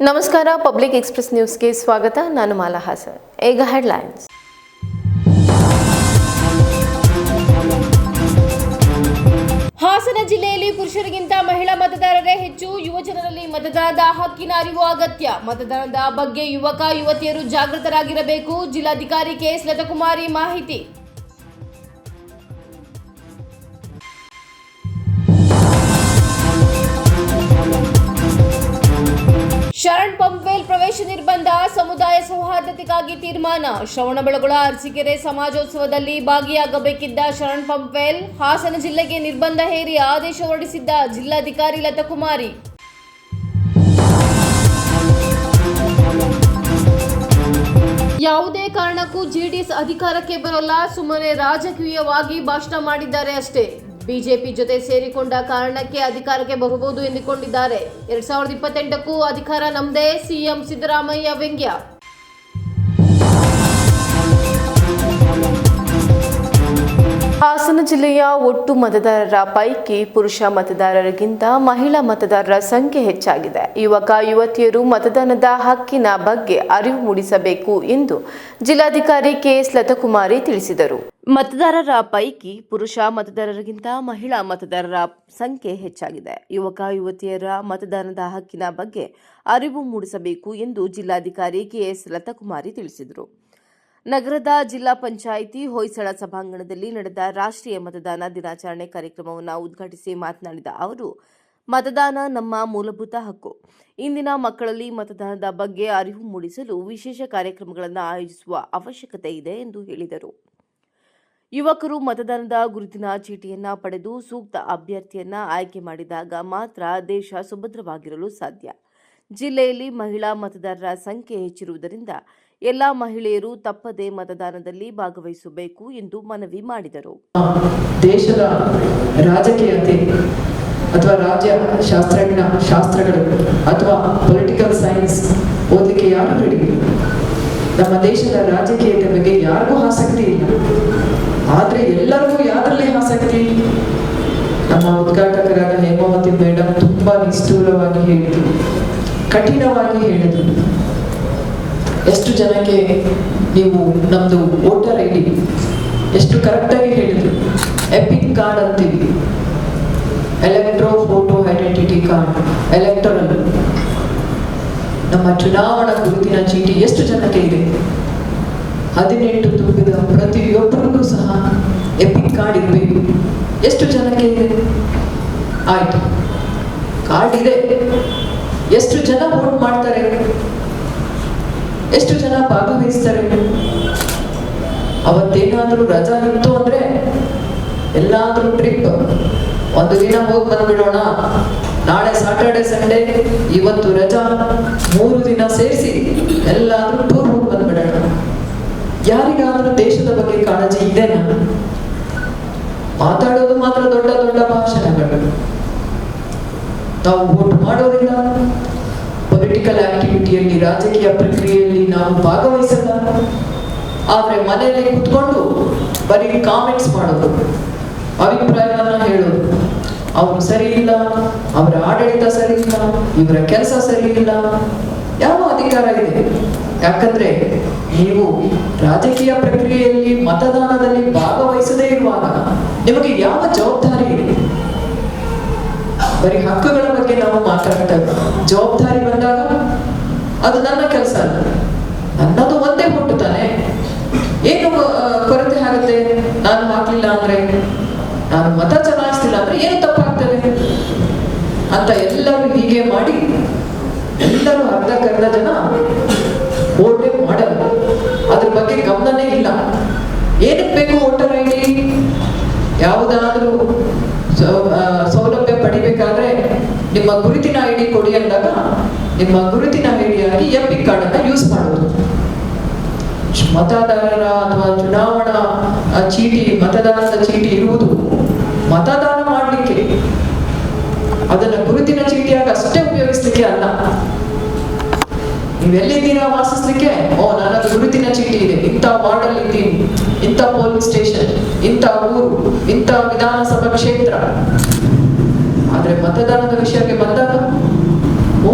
ನಮಸ್ಕಾರ. Public express ನ್ಯೂಸ್ಗೆ ಸ್ವಾಗತ. ನಾನು ಮಾಲಾ ಹಾಸನ್. ಈಗ ಹೆಡ್ಲೈನ್ಸ್. ಹಾಸನ ಜಿಲ್ಲೆಯಲ್ಲಿ ಪುರುಷರಿಗಿಂತ ಮಹಿಳಾ ಮತದಾರರೇ ಹೆಚ್ಚು. ಯುವಜನರಲ್ಲಿ ಮತದಾನದ ಹಕ್ಕಿನ ಅರಿವು ಅಗತ್ಯ. ಮತದಾನದ ಬಗ್ಗೆ ಯುವಕ ಯುವತಿಯರು ಜಾಗೃತರಾಗಿರಬೇಕು. ಜಿಲ್ಲಾಧಿಕಾರಿ ಕೆಎಸ್ ಲತಾಕುಮಾರಿ ಮಾಹಿತಿ. ಶರಣ್ ಪಂಪ್ವೆಲ್ ಪ್ರವೇಶ ನಿರ್ಬಂಧ, ಸಮುದಾಯ ಸೌಹಾರ್ದತೆಗಾಗಿ ತೀರ್ಮಾನ. ಶ್ರವಣಬೆಳಗೊಳ ಅರಸೀಕೆರೆ ಸಮಾಜೋತ್ಸವದಲ್ಲಿ ಭಾಗಿಯಾಗಬೇಕಿದ್ದ ಶರಣ್ ಪಂಪ್ವೆಲ್ ಹಾಸನ ಜಿಲ್ಲೆಗೆ ನಿರ್ಬಂಧ ಹೇರಿ ಆದೇಶ ಹೊರಡಿಸಿದ್ದ ಜಿಲ್ಲಾಧಿಕಾರಿ ಲತಾಕುಮಾರಿ. ಯಾವುದೇ ಕಾರಣಕ್ಕೂ ಜೆಡಿಎಸ್ ಅಧಿಕಾರಕ್ಕೆ ಬರೋಲ್ಲ, ಸುಮ್ಮನೆ ರಾಜಕೀಯವಾಗಿ ಭಾಷಣ ಮಾಡಿದ್ದಾರೆ ಅಷ್ಟೇ. ಬಿಜೆಪಿ ಜೊತೆ ಸೇರಿಕೊಂಡ ಕಾರಣಕ್ಕೆ ಅಧಿಕಾರಕ್ಕೆ ಬರಬಹುದು ಎಂದುಕೊಂಡಿದ್ದಾರೆ. 2028ಕ್ಕೂ ಅಧಿಕಾರ ನಮ್ಮದೇ, ಸಿಎಂ ಸಿದ್ದರಾಮಯ್ಯ ವ್ಯಂಗ್ಯ. ಹಾಸನ ಜಿಲ್ಲೆಯ ಒಟ್ಟು ಮತದಾರರ ಪೈಕಿ ಪುರುಷ ಮತದಾರರಿಗಿಂತ ಮಹಿಳಾ ಮತದಾರರ ಸಂಖ್ಯೆ ಹೆಚ್ಚಾಗಿದೆ. ಯುವಕ ಯುವತಿಯರು ಮತದಾನದ ಹಕ್ಕಿನ ಬಗ್ಗೆ ಅರಿವು ಮೂಡಿಸಬೇಕು ಎಂದು ಜಿಲ್ಲಾಧಿಕಾರಿ ಕೆಎಸ್ ಲತಾಕುಮಾರಿ ತಿಳಿಸಿದರು. ಮತದಾರರ ಪೈಕಿ ಪುರುಷ ಮತದಾರರಿಗಿಂತ ಮಹಿಳಾ ಮತದಾರರ ಸಂಖ್ಯೆ ಹೆಚ್ಚಾಗಿದೆ. ಯುವಕ ಯುವತಿಯರ ಮತದಾನದ ಹಕ್ಕಿನ ಬಗ್ಗೆ ಅರಿವು ಮೂಡಿಸಬೇಕು ಎಂದು ಜಿಲ್ಲಾಧಿಕಾರಿ ಕೆಎಸ್ ಲತಾಕುಮಾರಿ ತಿಳಿಸಿದರು. ನಗರದ ಜಿಲ್ಲಾ ಪಂಚಾಯಿತಿ ಹೊಯ್ಸಳ ಸಭಾಂಗಣದಲ್ಲಿ ನಡೆದ ರಾಷ್ಟ್ರೀಯ ಮತದಾನ ದಿನಾಚರಣೆ ಕಾರ್ಯಕ್ರಮವನ್ನು ಉದ್ಘಾಟಿಸಿ ಮಾತನಾಡಿದ ಅವರು, ಮತದಾನ ನಮ್ಮ ಮೂಲಭೂತ ಹಕ್ಕು. ಇಂದಿನ ಮಕ್ಕಳಲ್ಲಿ ಮತದಾನದ ಬಗ್ಗೆ ಅರಿವು ಮೂಡಿಸಲು ವಿಶೇಷ ಕಾರ್ಯಕ್ರಮಗಳನ್ನು ಆಯೋಜಿಸುವ ಅವಶ್ಯಕತೆ ಇದೆ ಎಂದು ಹೇಳಿದರು. ಯುವಕರು ಮತದಾನದ ಗುರುತಿನ ಚೀಟಿಯನ್ನು ಪಡೆದು ಸೂಕ್ತ ಅಭ್ಯರ್ಥಿಯನ್ನ ಆಯ್ಕೆ ಮಾಡಿದಾಗ ಮಾತ್ರ ದೇಶ ಸುಭದ್ರವಾಗಿರಲು ಸಾಧ್ಯ. ಜಿಲ್ಲೆಯಲ್ಲಿ ಮಹಿಳಾ ಮತದಾರರ ಸಂಖ್ಯೆ ಹೆಚ್ಚಿರುವುದರಿಂದ ಎಲ್ಲ ಮಹಿಳೆಯರು ತಪ್ಪದೆ ಮತದಾನದಲ್ಲಿ ಭಾಗವಹಿಸಬೇಕು ಎಂದು ಮನವಿ ಮಾಡಿದರು. ದೇಶದ ರಾಜಕೀಯತೆ ಅಥವಾ ರಾಜ್ಯ ಶಾಸ್ತ್ರಗಳು ಅಥವಾ ಪೊಲಿಟಿಕಲ್ ಸೈನ್ಸ್ ಓದಲಿಕ್ಕೆ ಯಾರು ರೆಡಿ? ನಮ್ಮ ದೇಶದ ರಾಜಕೀಯತೆ ಬಗ್ಗೆ ಯಾರಿಗೂ ಆಸಕ್ತಿ ಇಲ್ಲ. ಆದ್ರೆ ಎಲ್ಲರಿಗೂ ಯಾರಲ್ಲಿ ಆಸಕ್ತಿ? ನಮ್ಮ ಉದ್ಘಾಟಕರಾದ ಹೇಮಾವತಿ ಮೇಡಮ್ ತುಂಬಾ ನಿಷ್ಠೂರವಾಗಿ ಹೇಳಿದ್ರು, ಕಠಿಣವಾಗಿ ಹೇಳಿದ್ರು. ಎಷ್ಟು ಜನಕ್ಕೆ ನೀವು ನಮ್ದು ವೋಟರ್ ಐಡಿ ಎಷ್ಟು ಕರೆಕ್ಟಾಗಿ ಹೇಳಿದ್ರು. ಎಪಿಕ್ ಕಾರ್ಡ್ ಅಂತೀವಿ, electro photo identity card, electoral. ನಮ್ಮ ಚುನಾವಣಾ ಗುರುತಿನ ಚೀಟಿ ಎಷ್ಟು ಜನಕ್ಕೆ ಇದೆ? 18 ತುಂಬಿದ ಪ್ರತಿಯೊಬ್ಬರಿಗೂ ಸಹ ಎಪಿಕ್ ಕಾರ್ಡ್ ಇರಬೇಕು. ಎಷ್ಟು ಜನಕ್ಕೆ ಇದೆ? ಆಯ್ತು, ಕಾರ್ಡ್ ಇದೆ. ಎಷ್ಟು ಜನ ವೋಟ್ ಮಾಡ್ತಾರೆ? ಎಷ್ಟು ಜನ ಭಾಗವಹಿಸ್ತಾರೆ? ಅವತ್ತೇನಾದ್ರೂ ರಜಾ ಇತ್ತು ಅಂದ್ರೆ ಎಲ್ಲಾದ್ರೂ ಟ್ರಿಪ್, ಒಂದು ದಿನ ಹೋಗಿ ಬಂದ್ಬಿಡೋಣ, ನಾಳೆ ಸಾಟರ್ಡೆ ಸಂಡೇ, ಇವತ್ತು ರಜಾ, 3 ದಿನ ಸೇರಿಸಿ ಎಲ್ಲಾದ್ರೂ ಟೂರ್ ಹೋಗಿ ಬಂದ್ಬಿಡೋಣ. ಯಾರಿಗಾದ್ರೂ ದೇಶದ ಬಗ್ಗೆ ಕಾಳಜಿ ಇದೆನಾ? ಮಾತಾಡೋದು ಮಾತ್ರ ದೊಡ್ಡ ದೊಡ್ಡ ಭಾಷಣಗಳು. ನಾವು ವೋಟ್ ಮಾಡೋದಿಲ್ಲ, ಪೊಲಿಟಿಕಲ್ ಆಕ್ಟಿವಿಟಿಯಲ್ಲಿ, ರಾಜಕೀಯ ಪ್ರಕ್ರಿಯೆಯಲ್ಲಿ ನಾವು ಭಾಗವಹಿಸಲ್ಲ. ಆದ್ರೆ ಮನೆಯಲ್ಲಿ ಕುತ್ಕೊಂಡು ಬರೀ ಕಾಮೆಂಟ್ಸ್ ಮಾಡೋದು, ಅಭಿಪ್ರಾಯವನ್ನ ಹೇಳೋದು. ಅವರು ಸರಿ ಇಲ್ಲ, ಅವರ ಆಡಳಿತ ಸರಿ ಇಲ್ಲ, ಇವರ ಕೆಲಸ ಸರಿ ಇಲ್ಲ. ಯಾವ ಅಧಿಕಾರ ಇದೆ? ಯಾಕಂದ್ರೆ ನೀವು ರಾಜಕೀಯ ಪ್ರಕ್ರಿಯೆಯಲ್ಲಿ ಮತದಾನದಲ್ಲಿ ಭಾಗವಹಿಸದೇ ಇರುವಾಗ ನಿಮಗೆ ಯಾವ ಜವಾಬ್ದಾರಿ ಇದೆ? ಬರೀ ಹಕ್ಕುಗಳ ಬಗ್ಗೆ ನಾವು ಮಾತಾಡ್ತೇವೆ. ಜವಾಬ್ದಾರಿ ಬಂದಾಗ ಅದು ನನ್ನ ಕೆಲಸ ಅಲ್ಲ, ನನ್ನದು ಒಂದೇ ಹೊಟ್ಟು ತಾನೆ. ಏನು ಕೊರತೆ ಆಗುತ್ತೆ? ನಾನು ಹಾಕ್ಲಿಲ್ಲ ಅಂದ್ರೆ, ನಾನು ಮತ ಚಲಾಯಿಸ್ತಿಲ್ಲ ಅಂದ್ರೆ ಏನು ತಪ್ಪಾಗ್ತದೆ ಅಂತ ಎಲ್ಲರೂ ಹೀಗೆ ಮಾಡಿ ಎಲ್ಲರೂ ಅರ್ಧಕ್ಕರ್ಧ ಜನ ವೋಟೇ ಮಾಡಲ್ಲ. ಅದ್ರ ಬಗ್ಗೆ ಗಮನನೇ ಇಲ್ಲ. ಏನಕ್ಕೆ ಬೇಕು ವೋಟರ್ ಐಡಿ? ಯಾವುದಾದ್ರೂ ಸೌಲಭ್ಯ ಪಡಿಬೇಕಾದ್ರೆ ನಿಮ್ಮ ಗುರುತಿನ ಐಡಿ ಕೊಡಿ ಅಂದಾಗ ನಿಮ್ಮ ಗುರುತಿನ ಐಡಿಯಾಗಿ ಎಪಿಕ್ ಕಾರ್ಡ್ ಅನ್ನ ಯೂಸ್ ಮಾಡೋದು. ಮತದಾರರ ಅಥವಾ ಚುನಾವಣಾ ಚೀಟಿ, ಮತದಾನದ ಚೀಟಿ ಇರುವುದು ಮತದಾನ ಮಾಡ್ಲಿಕ್ಕೆ, ಅದನ್ನ ಗುರುತಿನ ಚೀಟಿಯಾಗಿ ಅಷ್ಟೇ ಉಪಯೋಗಿಸ್ಲಿಕ್ಕೆ ಅಲ್ಲ. ನೀವೆಲ್ಲಿದ್ದೀರಾ ವಾಸಿಸ್ಲಿಕ್ಕೆ? ನನ್ನ ಗುರುತಿನ ಚೀಟಿ ಇದೆ, ಇಂಥ ವಾರ್ಡಲ್ ಇದ್ದೀನಿ, ಇಂಥ ಪೊಲೀಸ್ ಸ್ಟೇಷನ್, ಇಂಥ ಊರು, ಇಂಥ ವಿಧಾನಸಭಾ ಕ್ಷೇತ್ರ. ಆದ್ರೆ ಮತದಾನದ ವಿಷಯಕ್ಕೆ ಬಂದಾಗ ಓ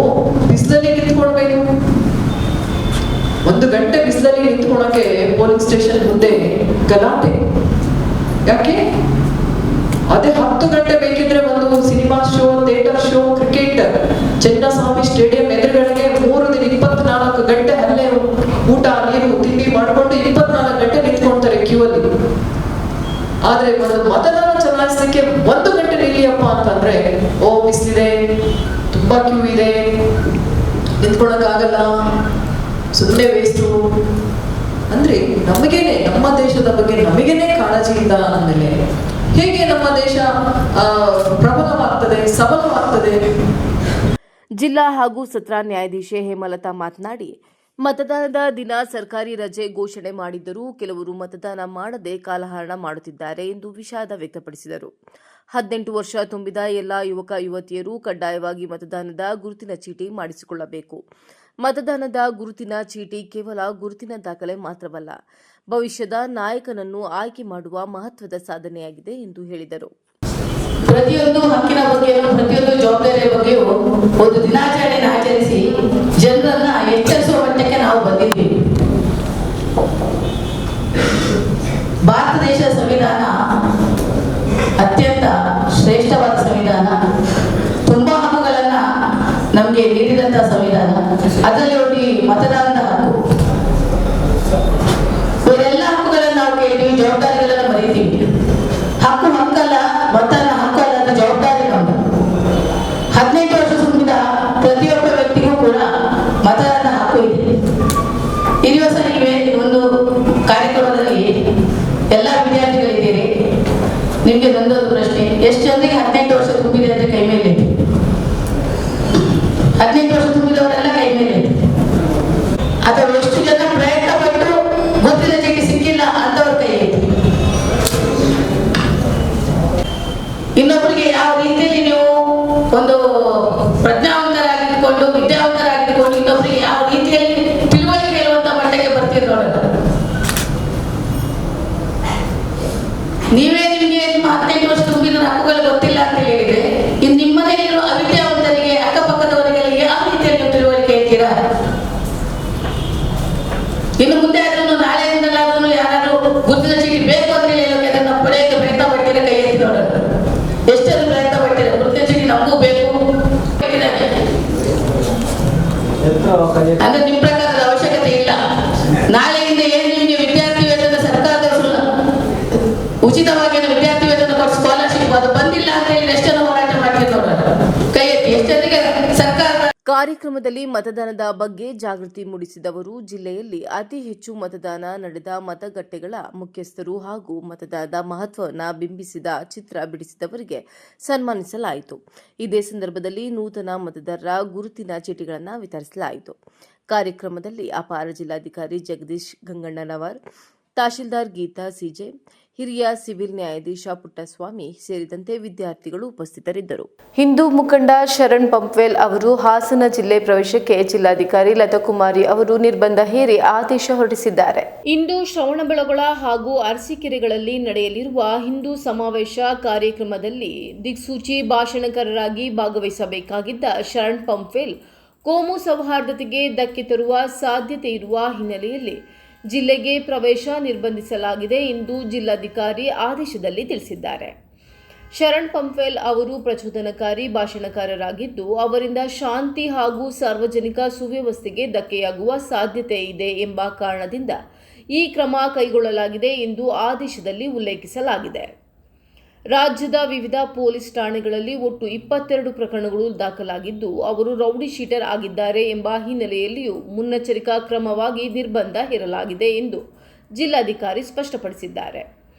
ಬಿಸಿಲಲ್ಲಿ ನಿಂತ್ಕೊಳ್ಬೇಕು, 1 ಗಂಟೆ ಬಿಸಿಲಲ್ಲಿ ನಿಂತ್ಕೊಳಕ್ಕೆ ಪೋಲಿಂಗ್ ಸ್ಟೇಷನ್ ಮುಂದೆ ಗಲಾಟೆ. ಯಾಕೆ? ಅದೇ 10 ಗಂಟೆ ಬೇಕಿದ್ರೆ ಒಂದು cinema show, theatre show, cricket, Chinnaswamy stadium ಎದುರುಗಡೆಗೆ 3 ದಿನ 24 ಗಂಟೆ ಅಲ್ಲೇ ಊಟ ನೀರು ತಿಂಡಿ ಮಾಡ್ಕೊಂಡು 24 ಗಂಟೆ ನಿಂತ್ಕೊಳ್ತಾರೆ ಕ್ಯೂ ಅಲ್ಲಿ. ಆದ್ರೆ ಒಂದು ಮತದಾನ ಚಲಾಯಿಸಲಿಕ್ಕೆ 1 ಗಂಟೆ ನಿಲ್ಲಿಯಪ್ಪ ಅಂತಂದ್ರೆ ಓ ಬಿಸಿಲಿದೆ, ತುಂಬಾ ಕ್ಯೂ ಇದೆ, ನಿಂತ್ಕೊಳಕ್ಕಾಗಲ್ಲ, ಸುಮ್ಮನೆ ವೇಸ್ಟು ಅಂದ್ರೆ ನಮಗೇನೆ, ನಮ್ಮ ದೇಶದ ಬಗ್ಗೆ ನಮಗೇನೆ ಕಾಳಜಿ ಇಲ್ಲ ಅಂದಮೇಲೆ ಹೇಗೆ ನಮ್ಮ ದೇಶ ಪ್ರಬಲವಾಗ್ತದೆ, ಸಬಲವಾಗ್ತದೆ? ಜಿಲ್ಲಾ ಹಾಗೂ ಸತ್ರ ನ್ಯಾಯಾಧೀಶೆ ಹೇಮಲತಾ ಮಾತನಾಡಿ, ಮತದಾನದ ದಿನ ಸರ್ಕಾರಿ ರಜೆ ಘೋಷಣೆ ಮಾಡಿದ್ದರೂ ಕೆಲವರು ಮತದಾನ ಮಾಡದೆ ಕಾಲಹರಣ ಮಾಡುತ್ತಿದ್ದಾರೆ ಎಂದು ವಿಷಾದ ವ್ಯಕ್ತಪಡಿಸಿದರು. 18 ವರ್ಷ ತುಂಬಿದ ಎಲ್ಲ ಯುವಕ ಯುವತಿಯರು ಕಡ್ಡಾಯವಾಗಿ ಮತದಾನದ ಗುರುತಿನ ಚೀಟಿ ಮಾಡಿಸಿಕೊಳ್ಳಬೇಕು. ಮತದಾನದ ಗುರುತಿನ ಚೀಟಿ ಕೇವಲ ಗುರುತಿನ ದಾಖಲೆ ಮಾತ್ರವಲ್ಲ, ಭವಿಷ್ಯದ ನಾಯಕನನ್ನು ಆಯ್ಕೆ ಮಾಡುವ ಮಹತ್ವದ ಸಾಧನೆಯಾಗಿದೆ ಎಂದು ಹೇಳಿದರು. ಪ್ರತಿಯೊಂದು ಹಕ್ಕಿನ ಬಗ್ಗೆಯೂ ಪ್ರತಿಯೊಂದು ಜವಾಬ್ದಾರಿಯ ಬಗ್ಗೆಯೂ ಒಂದು ದಿನಾಚರಣೆಯನ್ನು ಆಚರಿಸಿ ಜನರನ್ನ ಎಚ್ಚರಿಸುವ ಮಟ್ಟಕ್ಕೆ ನಾವು ಬಂದಿದ್ದೀವಿ. ಭಾರತ ದೇಶದ ಸಂವಿಧಾನ ಅತ್ಯಂತ ಶ್ರೇಷ್ಠವಾದ ಸಂವಿಧಾನ. ತುಂಬಾ ಹಕ್ಕುಗಳನ್ನ ನಮಗೆ ನೀಡಿದಂತಹ ಸಂವಿಧಾನ. ಅದರಲ್ಲಿ ಒಂದು ಮತದಾನದ ಹಕ್ಕು. ಇವರೆಲ್ಲ ಹಕ್ಕುಗಳನ್ನು ನಾವು ಕೇಳಿ ಜವಾಬ್ದಾರಿಗಳನ್ನು ಮರೀತೀವಿ. ಹಕ್ಕು ಹಕ್ಕಲ್ಲ, ಮತದಾನ ಹಕ್ಕು ಅಲ್ಲ, ಅದು ಜವಾಬ್ದಾರಿ ನಮ್ದು. 18 ವರ್ಷ ತುಂಬಿದ ಪ್ರತಿಯೊಬ್ಬ ವ್ಯಕ್ತಿಗೂ ಕೂಡ ಮತದಾನದ ಹಕ್ಕು ಇದೆ. ಈ ದಿವಸ ನೀವೇ ಒಂದು ಕಾರ್ಯಕ್ರಮದಲ್ಲಿ ಎಲ್ಲ ವಿದ್ಯಾರ್ಥಿಗಳಿದ್ದೀರಿ. ನಿಮ್ಗೆ ಒಂದೊಂದು ಪ್ರಶ್ನೆ, ಎಷ್ಟು ಜನರಿಗೆ 18 ವರ್ಷ ತುಂಬಿದೆ ಅಂದ್ರೆ ಕೈ ಮೇಲೆ? 18 ವರ್ಷ ತುಂಬಿದವರೆಲ್ಲ ಕೈ ಮೇಲೆ. ಅಥವಾ ಎಷ್ಟು ಜನ ಪ್ರಯತ್ನ ಪಟ್ಟು ಗೊತ್ತಿನ ಚೀಟಿ ಸಿಕ್ಕಿಲ್ಲ ಅಂತವ್ರ ಕೈ ಐತಿ. ಇನ್ನೊಬ್ಬರಿಗೆ ಯಾವ ರೀತಿಯಲ್ಲಿ ನೀವು ಒಂದು ಪ್ರಜ್ಞಾವಂತರಾಗಿದ್ದುಕೊಂಡು ವಿದ್ಯಾವಂತರಾಗಿದ್ದುಕೊಂಡು ಇನ್ನೊಬ್ಬರಿಗೆ ಯಾವ ರೀತಿಯಲ್ಲಿ ತಿಳುವಳಿಕೆ ಹೇಳುವಂತ ಮಟ್ಟಕ್ಕೆ ಬರ್ತೀರಿ ನೋಡೋಣ. ನೀವೇ ನಿಮಗೆ 18 ವರ್ಷ ತುಂಬಿದ ಹಕ್ಕುಗಳು ಗೊತ್ತಿಲ್ಲ ಅಂತ ಹೇಳಿದ್ರೆ, ಇನ್ನು ನಿಮ್ಮನೇಲಿರುವ ಅವಿದ್ಯಾವಂತರಿಗೆ, ಅಕ್ಕಪಕ್ಕದವರಿಗೆಲ್ಲ ಯಾವ ರೀತಿಯಲ್ಲಿ ನೀವು ತಿಳುವಳಿಕೆ ಹೇಳ್ತೀರಾ? ಇನ್ನು ಮುಂದೆ ಅದನ್ನು ನಾಳೆಯಿಂದಲಾದ್ರೂ ಯಾರಾದ್ರೂ ಗುರುತಿನ ಚೀಟಿ ಬೇಕು ಅಂತ ಹೇಳೋಕೆ ಅದನ್ನ ಪಡೆಯಕ್ಕೆ ಪ್ರಯತ್ನ ಪಡ್ತೀರಾ? ಕೈ ಎತ್ತಿ ನೋಡೋಣ. ಎಷ್ಟೆಲ್ಲ ಪ್ರಯತ್ನ ಪಡ್ತೀರಾ? ಗುರುತಿನ ಚೀಟಿ ನಮಗೂ ಬೇಕು ಅಂದ್ರೆ ನಿಮ್ ಪ್ರಕಾರದ ಅವಶ್ಯಕತೆ ಇಲ್ಲ. ನಾಳೆಯಿಂದ ಏನು ನಿಮಗೆ ವಿದ್ಯಾರ್ಥಿ ವೇತನ ಸರ್ಕಾರದ ಉಚಿತವಾಗಿ ವಿದ್ಯಾರ್ಥಿ ವೇತನ ಸ್ಕಾಲರ್ಶಿಪ್ ಅದು ಬಂದಿಲ್ಲ ಅಂತ ಹೇಳಿ ಎಷ್ಟೆಲ್ಲ ಹೋರಾಟ ಮಾಡ್ತೀವಿ ನೋಡೋಣ. ಕೈ ಎತ್ತಿ. ಎಷ್ಟೊತ್ತಿಗೆ ಸರ್ಕಾರ. ಕಾರ್ಯಕ್ರಮದಲ್ಲಿ ಮತದಾನದ ಬಗ್ಗೆ ಜಾಗೃತಿ ಮೂಡಿಸಿದವರು, ಜಿಲ್ಲೆಯಲ್ಲಿ ಅತಿ ಹೆಚ್ಚು ಮತದಾನ ನಡೆದ ಮತಗಟ್ಟೆಗಳ ಮುಖ್ಯಸ್ಥರು ಹಾಗೂ ಮತದಾನದ ಮಹತ್ವವನ್ನು ಬಿಂಬಿಸಿದ ಚಿತ್ರ ಬಿಡಿಸಿದವರಿಗೆ ಸನ್ಮಾನಿಸಲಾಯಿತು. ಇದೇ ಸಂದರ್ಭದಲ್ಲಿ ನೂತನ ಮತದಾರರ ಗುರುತಿನ ಚೀಟಿಗಳನ್ನು ವಿತರಿಸಲಾಯಿತು. ಕಾರ್ಯಕ್ರಮದಲ್ಲಿ ಅಪಾರ ಜಿಲ್ಲಾಧಿಕಾರಿ ಜಗದೀಶ್ ಗಂಗಣ್ಣನವರ್, ತಹಶೀಲ್ದಾರ್ ಗೀತಾ ಸಿಜೆ, ಹಿರಿಯ ಸಿವಿಲ್ ನ್ಯಾಯಾಧೀಶ ಪುಟ್ಟಸ್ವಾಮಿ ಸೇರಿದಂತೆ ವಿದ್ಯಾರ್ಥಿಗಳು ಉಪಸ್ಥಿತರಿದ್ದರು. ಹಿಂದೂ ಮುಖಂಡ ಶರಣ್ ಪಂಪ್ವೆಲ್ ಅವರು ಹಾಸನ ಜಿಲ್ಲೆ ಪ್ರವೇಶಕ್ಕೆ ಜಿಲ್ಲಾಧಿಕಾರಿ ಲತಾಕುಮಾರಿ ಅವರು ನಿರ್ಬಂಧ ಹೇರಿ ಆದೇಶ ಹೊರಡಿಸಿದ್ದಾರೆ. ಇಂದು ಶ್ರವಣಬೆಳಗೊಳ ಹಾಗೂ ಅರಸೀಕೆರೆಗಳಲ್ಲಿ ನಡೆಯಲಿರುವ ಹಿಂದೂ ಸಮಾವೇಶ ಕಾರ್ಯಕ್ರಮದಲ್ಲಿ ದಿಕ್ಸೂಚಿ ಭಾಷಣಕಾರರಾಗಿ ಭಾಗವಹಿಸಬೇಕಾಗಿದ್ದ ಶರಣ್ ಪಂಪ್ವೆಲ್ ಕೋಮು ಸೌಹಾರ್ದತೆಗೆ ಧಕ್ಕೆ ತರುವ ಸಾಧ್ಯತೆ ಇರುವ ಹಿನ್ನೆಲೆಯಲ್ಲಿ ಜಿಲ್ಲೆಗೆ ಪ್ರವೇಶ ನಿರ್ಬಂಧಿಸಲಾಗಿದೆ ಎಂದು ಜಿಲ್ಲಾಧಿಕಾರಿ ಆದೇಶದಲ್ಲಿ ತಿಳಿಸಿದ್ದಾರೆ. ಶರಣ್ ಪಂಪ್ವೆಲ್ ಅವರು ಪ್ರಚೋದನಕಾರಿ ಭಾಷಣಕಾರರಾಗಿದ್ದು, ಅವರಿಂದ ಶಾಂತಿ ಹಾಗೂ ಸಾರ್ವಜನಿಕ ಸುವ್ಯವಸ್ಥೆಗೆ ಧಕ್ಕೆಯಾಗುವ ಸಾಧ್ಯತೆ ಇದೆ ಎಂಬ ಕಾರಣದಿಂದ ಈ ಕ್ರಮ ಕೈಗೊಳ್ಳಲಾಗಿದೆ ಎಂದು ಆದೇಶದಲ್ಲಿ ಉಲ್ಲೇಖಿಸಲಾಗಿದೆ. ರಾಜ್ಯದ ವಿವಿಧ ಪೊಲೀಸ್ ಠಾಣೆಗಳಲ್ಲಿ ಒಟ್ಟು 22 ಪ್ರಕರಣಗಳು ದಾಖಲಾಗಿದ್ದು, ಅವರು ರೌಡಿ ಶೀಟರ್ ಆಗಿದ್ದಾರೆ ಎಂಬ ಹಿನ್ನೆಲೆಯಲ್ಲಿಯೂ ಮುನ್ನೆಚ್ಚರಿಕಾ ಕ್ರಮವಾಗಿ ನಿರ್ಬಂಧ ಹೇರಲಾಗಿದೆ ಎಂದು ಜಿಲ್ಲಾಧಿಕಾರಿ ಸ್ಪಷ್ಟಪಡಿಸಿದ್ದಾರೆ.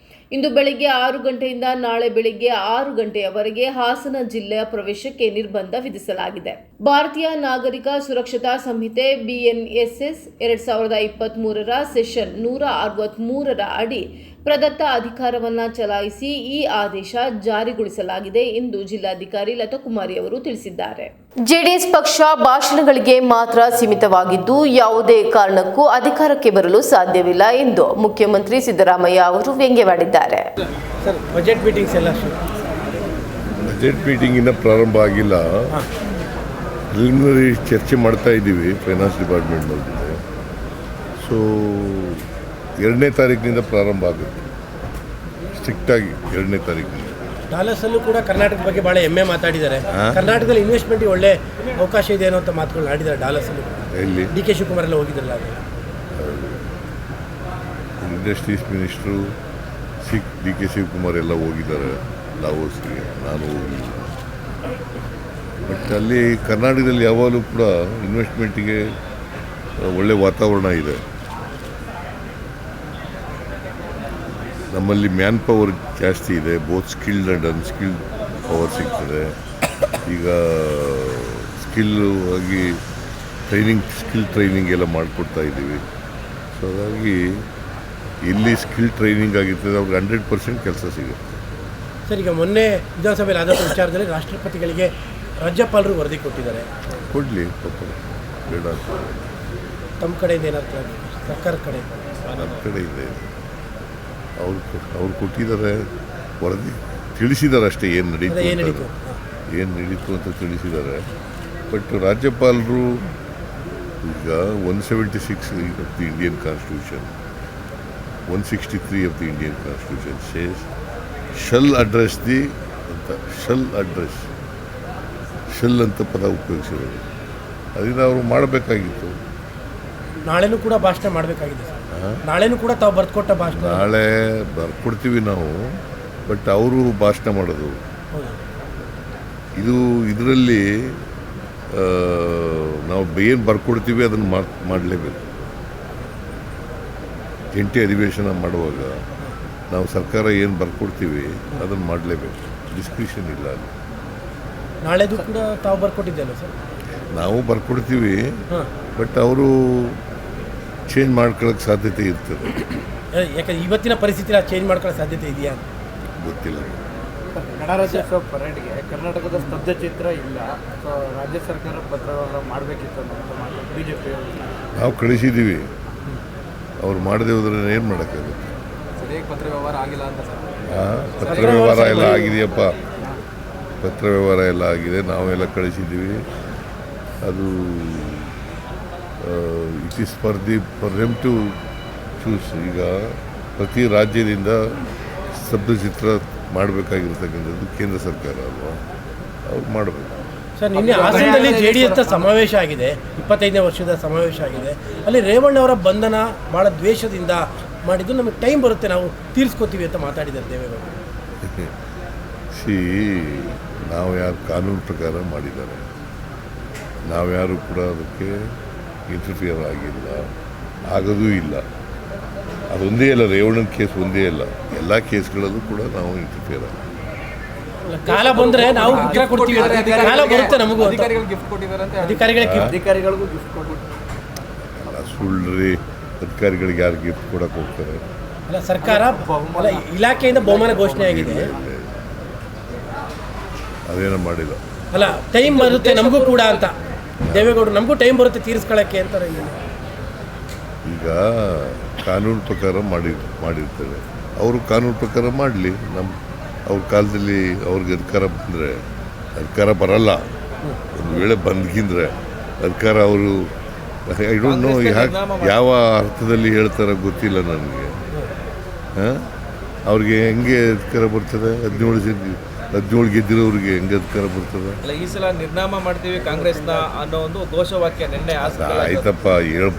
ಇಂದು ಬೆಳಗ್ಗೆ 6 ಗಂಟೆಯಿಂದ ನಾಳೆ ಬೆಳಗ್ಗೆ 6 ಗಂಟೆಯವರೆಗೆ ಹಾಸನ ಜಿಲ್ಲೆಯ ಪ್ರವೇಶಕ್ಕೆ ನಿರ್ಬಂಧ ವಿಧಿಸಲಾಗಿದೆ. ಭಾರತೀಯ ನಾಗರಿಕ ಸುರಕ್ಷತಾ ಸಂಹಿತೆ BNSS 2023ರ ಸೆಷನ್ 163ರ ಅಡಿ ಪ್ರದತ್ತ ಅಧಿಕಾರವನ್ನು ಚಲಾಯಿಸಿ ಈ ಆದೇಶ ಜಾರಿಗೊಳಿಸಲಾಗಿದೆ ಎಂದು ಜಿಲ್ಲಾಧಿಕಾರಿ ಲತಾಕುಮಾರಿ ಅವರು ತಿಳಿಸಿದ್ದಾರೆ. ಜೆಡಿಎಸ್ ಪಕ್ಷ ಭಾಷಣಗಳಿಗೆ ಮಾತ್ರ ಸೀಮಿತವಾಗಿದ್ದು, ಯಾವುದೇ ಕಾರಣಕ್ಕೂ ಅಧಿಕಾರಕ್ಕೆ ಬರಲು ಸಾಧ್ಯವಿಲ್ಲ ಎಂದು ಮುಖ್ಯಮಂತ್ರಿ ಸಿದ್ದರಾಮಯ್ಯ ಅವರು ವ್ಯಂಗ್ಯವಾಡಿದ್ದಾರೆ. ಬಜೆಟ್ ಮೀಟಿಂಗ್ ಇನ್ನ ಪ್ರಾರಂಭ ಆಗಿಲ್ಲ. ಪ್ರಿಲಿಮಿನರಿ ಚರ್ಚೆ ಮಾಡ್ತಾ ಇದ್ದೀವಿ ಫೈನಾನ್ಸ್ ಡಿಪಾರ್ಟ್ಮೆಂಟ್ನವ್ರಿಗೆ. ಸೊ 2ನೇ ತಾರೀಕಿನಿಂದ ಪ್ರಾರಂಭ ಆಗುತ್ತೆ, ಸ್ಟ್ರಿಕ್ಟಾಗಿ 2ನೇ ತಾರೀಕಿನಿಂದ. ಡಾಲರ್ಸಲ್ಲೂ ಕೂಡ ಕರ್ನಾಟಕದ ಬಗ್ಗೆ ಭಾಳ ಹೆಮ್ಮೆ ಮಾತಾಡಿದ್ದಾರೆ. ಕರ್ನಾಟಕದಲ್ಲಿ ಇನ್ವೆಸ್ಟ್ಮೆಂಟ್ಗೆ ಒಳ್ಳೆ ಅವಕಾಶ ಇದೆ ಅನ್ನೋ ಅಂತ ಮಾತುಗಳು ಆಡಿದ್ದಾರೆ ಡಾಲರ್ಸಲ್ಲೂ. ಎಲ್ಲಿ DK ಶಿವಕುಮಾರ್ ಎಲ್ಲ ಹೋಗಿದ್ರಲ್ಲ ಅದು. ಇಂಡಸ್ಟ್ರೀಸ್ ಮಿನಿಸ್ಟ್ರು DK ಶಿವಕುಮಾರ್ ಎಲ್ಲ ಹೋಗಿದ್ದಾರೆ ದಾವೋಸ್ಗೆ, ನಾನು ಹೋಗಿಲ್ಲ. ಬಟ್ ಅಲ್ಲಿ ಕರ್ನಾಟಕದಲ್ಲಿ ಯಾವಾಗಲೂ ಕೂಡ ಇನ್ವೆಸ್ಟ್ಮೆಂಟಿಗೆ ಒಳ್ಳೆ ವಾತಾವರಣ ಇದೆ. ನಮ್ಮಲ್ಲಿ ಮ್ಯಾನ್ ಪವರ್ ಜಾಸ್ತಿ ಇದೆ, both skilled and unskilled power ಸಿಗ್ತದೆ. ಈಗ ಆಗಿ ಸ್ಕಿಲ್ ಟ್ರೈನಿಂಗ್ ಎಲ್ಲ ಮಾಡಿಕೊಡ್ತಾ ಇದ್ದೀವಿ. ಸೊ ಹಾಗಾಗಿ ಎಲ್ಲಿ ಸ್ಕಿಲ್ ಟ್ರೈನಿಂಗ್ ಆಗಿರ್ತದೆ ಅವ್ರಿಗೆ 100% ಕೆಲಸ ಸಿಗುತ್ತೆ. ಸರ್, ಈಗ ಮೊನ್ನೆ ವಿಧಾನಸಭೆಯಲ್ಲಿ ಆದಂಥ ವಿಚಾರದಲ್ಲಿ ರಾಷ್ಟ್ರಪತಿಗಳಿಗೆ ರಾಜ್ಯಪಾಲರು ವರದಿ ಕೊಟ್ಟಿದ್ದಾರೆ. ಕೊಡಲಿ, ಪಾಪ ಬೇಡ. ತಮ್ಮ ಕಡೆಯಿಂದ ಏನಾಗ್ತದೆ ಸರ್ಕಾರದ ಕಡೆ? ನಮ್ಮ ಕಡೆ ಇದೆ, ಅವ್ರು ಕೊಟ್ಟಿದ್ದಾರೆ ವರದಿ, ತಿಳಿಸಿದ್ದಾರೆ ಅಷ್ಟೇ ಏನು ನಡೀತು ಅಂತ ತಿಳಿಸಿದ್ದಾರೆ. ಬಟ್ ರಾಜ್ಯಪಾಲರು ಈಗ 176 of the Indian constitution, 163 of the Indian constitution says shall address ಅಂತ, ಶಲ್ ಅಂತ ಪದ ಉಪಯೋಗಿಸಿರೋದು. ಅದನ್ನು ಅವರು ಮಾಡಬೇಕಾಗಿತ್ತು. ನಾಳೆನೂ ಕೂಡ ಭಾಷಣ ಮಾಡಬೇಕಾಗಿದೆ ಸರ್. ನಾಳೆನೂ ಕೂಡ ತಾವು ಬರೆದುಕೊಟ್ಟ ಭಾಷಣ ನಾಳೆ ಬರ್ಕೊಡ್ತೀವಿ ನಾವು. ಬಟ್ ಅವರು ಭಾಷಣ ಮಾಡೋದು ಇದರಲ್ಲಿ ನಾವು ಏನು ಬರ್ಕೊಡ್ತೀವಿ ಅದನ್ನು ಮಾಡಲೇಬೇಕು. ಜಂಟಿ ಅಧಿವೇಶನ ಮಾಡುವಾಗ ನಾವು ಸರ್ಕಾರ ಏನು ಬರ್ಕೊಡ್ತೀವಿ ಅದನ್ನು ಮಾಡಲೇಬೇಕು, ಡಿಸ್ಕ್ರಿಷನ್ ಇಲ್ಲ ಅಲ್ಲಿ. ನಾಳೆದು ಕೂಡ ತಾವು ಬರ್ಕೊಟ್ಟಿದ್ದಲ್ಲ ಸರ್? ನಾವು ಬರ್ಕೊಡ್ತೀವಿ, ಬಟ್ ಅವರು ಚೇಂಜ್ ಮಾಡ್ಕೊಳ್ಳೋಕ್ಕೆ ಸಾಧ್ಯತೆ ಇರ್ತದೆ. ಯಾಕಂದ್ರೆ ಇವತ್ತಿನ ಪರಿಸ್ಥಿತಿ ಚೇಂಜ್ ಮಾಡ್ಕೊಳ್ಳೋ ಸಾಧ್ಯತೆ ಇದೆಯಾ ಗೊತ್ತಿಲ್ಲ. ಗಣರಾಜ್ಯೋತ್ಸವ ಪರೇಡ್ಗೆ ಕರ್ನಾಟಕದ ಸ್ತಬ್ಧ ಚಿತ್ರ ಇಲ್ಲ, ಸೊ ರಾಜ್ಯ ಸರ್ಕಾರ ಪತ್ರವನ್ನು ಮಾಡಬೇಕಿತ್ತು ಅಂತ BJP ನಾವು ಕಳಿಸಿದ್ದೀವಿ. ಅವ್ರು ಮಾಡದೆ ಹೋದ್ರೆ ಏನು ಮಾಡೋಕ್ಕಾಗುತ್ತೆ? ಸರಿಯಾಗಿ ಪತ್ರ ವ್ಯವಹಾರ ಆಗಿಲ್ಲ ಅಂತ ಸರ್. ಪತ್ರ ವ್ಯವಹಾರ ಎಲ್ಲ ಆಗಿದೆಯಪ್ಪ, ಪತ್ರ ವ್ಯವಹಾರ ಎಲ್ಲ ಆಗಿದೆ, ನಾವೆಲ್ಲ ಕಳಿಸಿದ್ದೀವಿ. ಅದು it is for them to choose. ಈಗ ಪ್ರತಿ ರಾಜ್ಯದಿಂದ ಸ್ತಬ್ಧ ಚಿತ್ರ ಮಾಡಬೇಕಾಗಿರ್ತಕ್ಕಂಥದ್ದು ಕೇಂದ್ರ ಸರ್ಕಾರ ಅಲ್ವಾ, ಅವ್ರು ಮಾಡಬೇಕು. ಸರ್, ನಿನ್ನೆ ಹಾಸನದಲ್ಲಿ JDS ಸಮಾವೇಶ ಆಗಿದೆ, 25ನೇ ವರ್ಷದ ಸಮಾವೇಶ ಆಗಿದೆ. ಅಲ್ಲಿ ರೇವಣ್ಣವರ ಬಂಧನ ಭಾಳ ದ್ವೇಷದಿಂದ ಮಾಡಿದ್ದು, ನಮಗೆ ಟೈಮ್ ಬರುತ್ತೆ, ನಾವು ತೀರಿಸ್ಕೋತೀವಿ ಅಂತ ಮಾತಾಡಿದ್ದಾರೆ ದೇವೇಗೌಡರು. ನಾವು ಯಾರು ಕಾನೂನು ಪ್ರಕಾರ ಮಾಡಿದ್ದಾರೆ, ನಾವ್ಯಾರು ಕೂಡ ಅದಕ್ಕೆ ಇಂಟರ್ಫಿಯರ್ ಆಗಿಲ್ಲ, ಆಗೋದೂ ಇಲ್ಲ. ಅದೊಂದೇ ಅಲ್ಲ, ರೇವಣ್ಣನ ಕೇಸ್ ಒಂದೇ ಅಲ್ಲ, ಎಲ್ಲ ಕೇಸ್ಗಳಲ್ಲೂ ಕೂಡ ನಾವು ಇಂಟರ್ಫಿಯರ್ ಆಗ. ಕಾಲ ಬಂದರೆ ನಾವು ಉತ್ತರ ಕೊಡ್ತೀವಿ, ಕಾಲ ಬರುತ್ತೆ ನಮಗೂ. ಗಿಫ್ಟ್ ಕೊಟ್ಟಿದ್ದಾರೆ ಅಂತ ಅಧಿಕಾರಿಗಳಿಗೂ ಗಿಫ್ಟ್ ಅಲ್ಲ, ಸುಳ್ಳ್ರಿ, ಅಧಿಕಾರಿಗಳಿಗೆ ಯಾರು ಗಿಫ್ಟ್ ಕೊಡಕ್ಕೆ ಹೋಗ್ತಾರೆ? ಅಲ್ಲ, ಸರ್ಕಾರ ಅಲ್ಲ, ಇಲಾಖೆಯಿಂದ ಬಹುಮಾನ ಘೋಷಣೆ ಆಗಿದೆ, ಅದೇನೋ ಮಾಡಿಲ್ಲ. ಅಲ್ಲ, ಟೈಮ್ ಬರುತ್ತೆ ನಮಗೂ ಕೂಡ ಅಂತ ದೇವೇಗೌಡರು, ನಮಗೂ ಟೈಮ್ ಬರುತ್ತೆ ತೀರಿಸ್ಕೊಳ್ಳೋಕ್ಕೆ ಅಂತಾರೆ. ಈಗ ಕಾನೂನು ಪ್ರಕಾರ ಮಾಡಿರ್ತೇವೆ, ಅವರು ಕಾನೂನು ಪ್ರಕಾರ ಮಾಡಲಿ. ಅವ್ರ ಕಾಲದಲ್ಲಿ ಅವ್ರಿಗೆ ಅಧಿಕಾರ ಬಂದರೆ, ಅಧಿಕಾರ ಬರಲ್ಲ, ಒಂದು ವೇಳೆ ಬಂದ್ಗಿಂದ್ರೆ ಅಧಿಕಾರ ಅವರು ಐ ಡೋಂಟ್ ನೋ ಯಾವ ಅರ್ಥದಲ್ಲಿ ಹೇಳ್ತಾರೋ ಗೊತ್ತಿಲ್ಲ ನನಗೆ. ಅವ್ರಿಗೆ ಹೆಂಗೆ ಅಧಿಕಾರ ಬರ್ತದೆ? 17 ಗೆದ್ದಿರೋರಿಗೆ ಹೆಂಗೆ ಅಧಿಕಾರ ಬರ್ತದೆ? ಈ ಸಲ ನಿರ್ನಾಮ ಮಾಡ್ತೀವಿ ಕಾಂಗ್ರೆಸ್ನ ಅನ್ನೋ ಒಂದು ಘೋಷವಾಕ್ಯ ನಿನ್ನೆ ಆಯ್ತಪ್ಪ,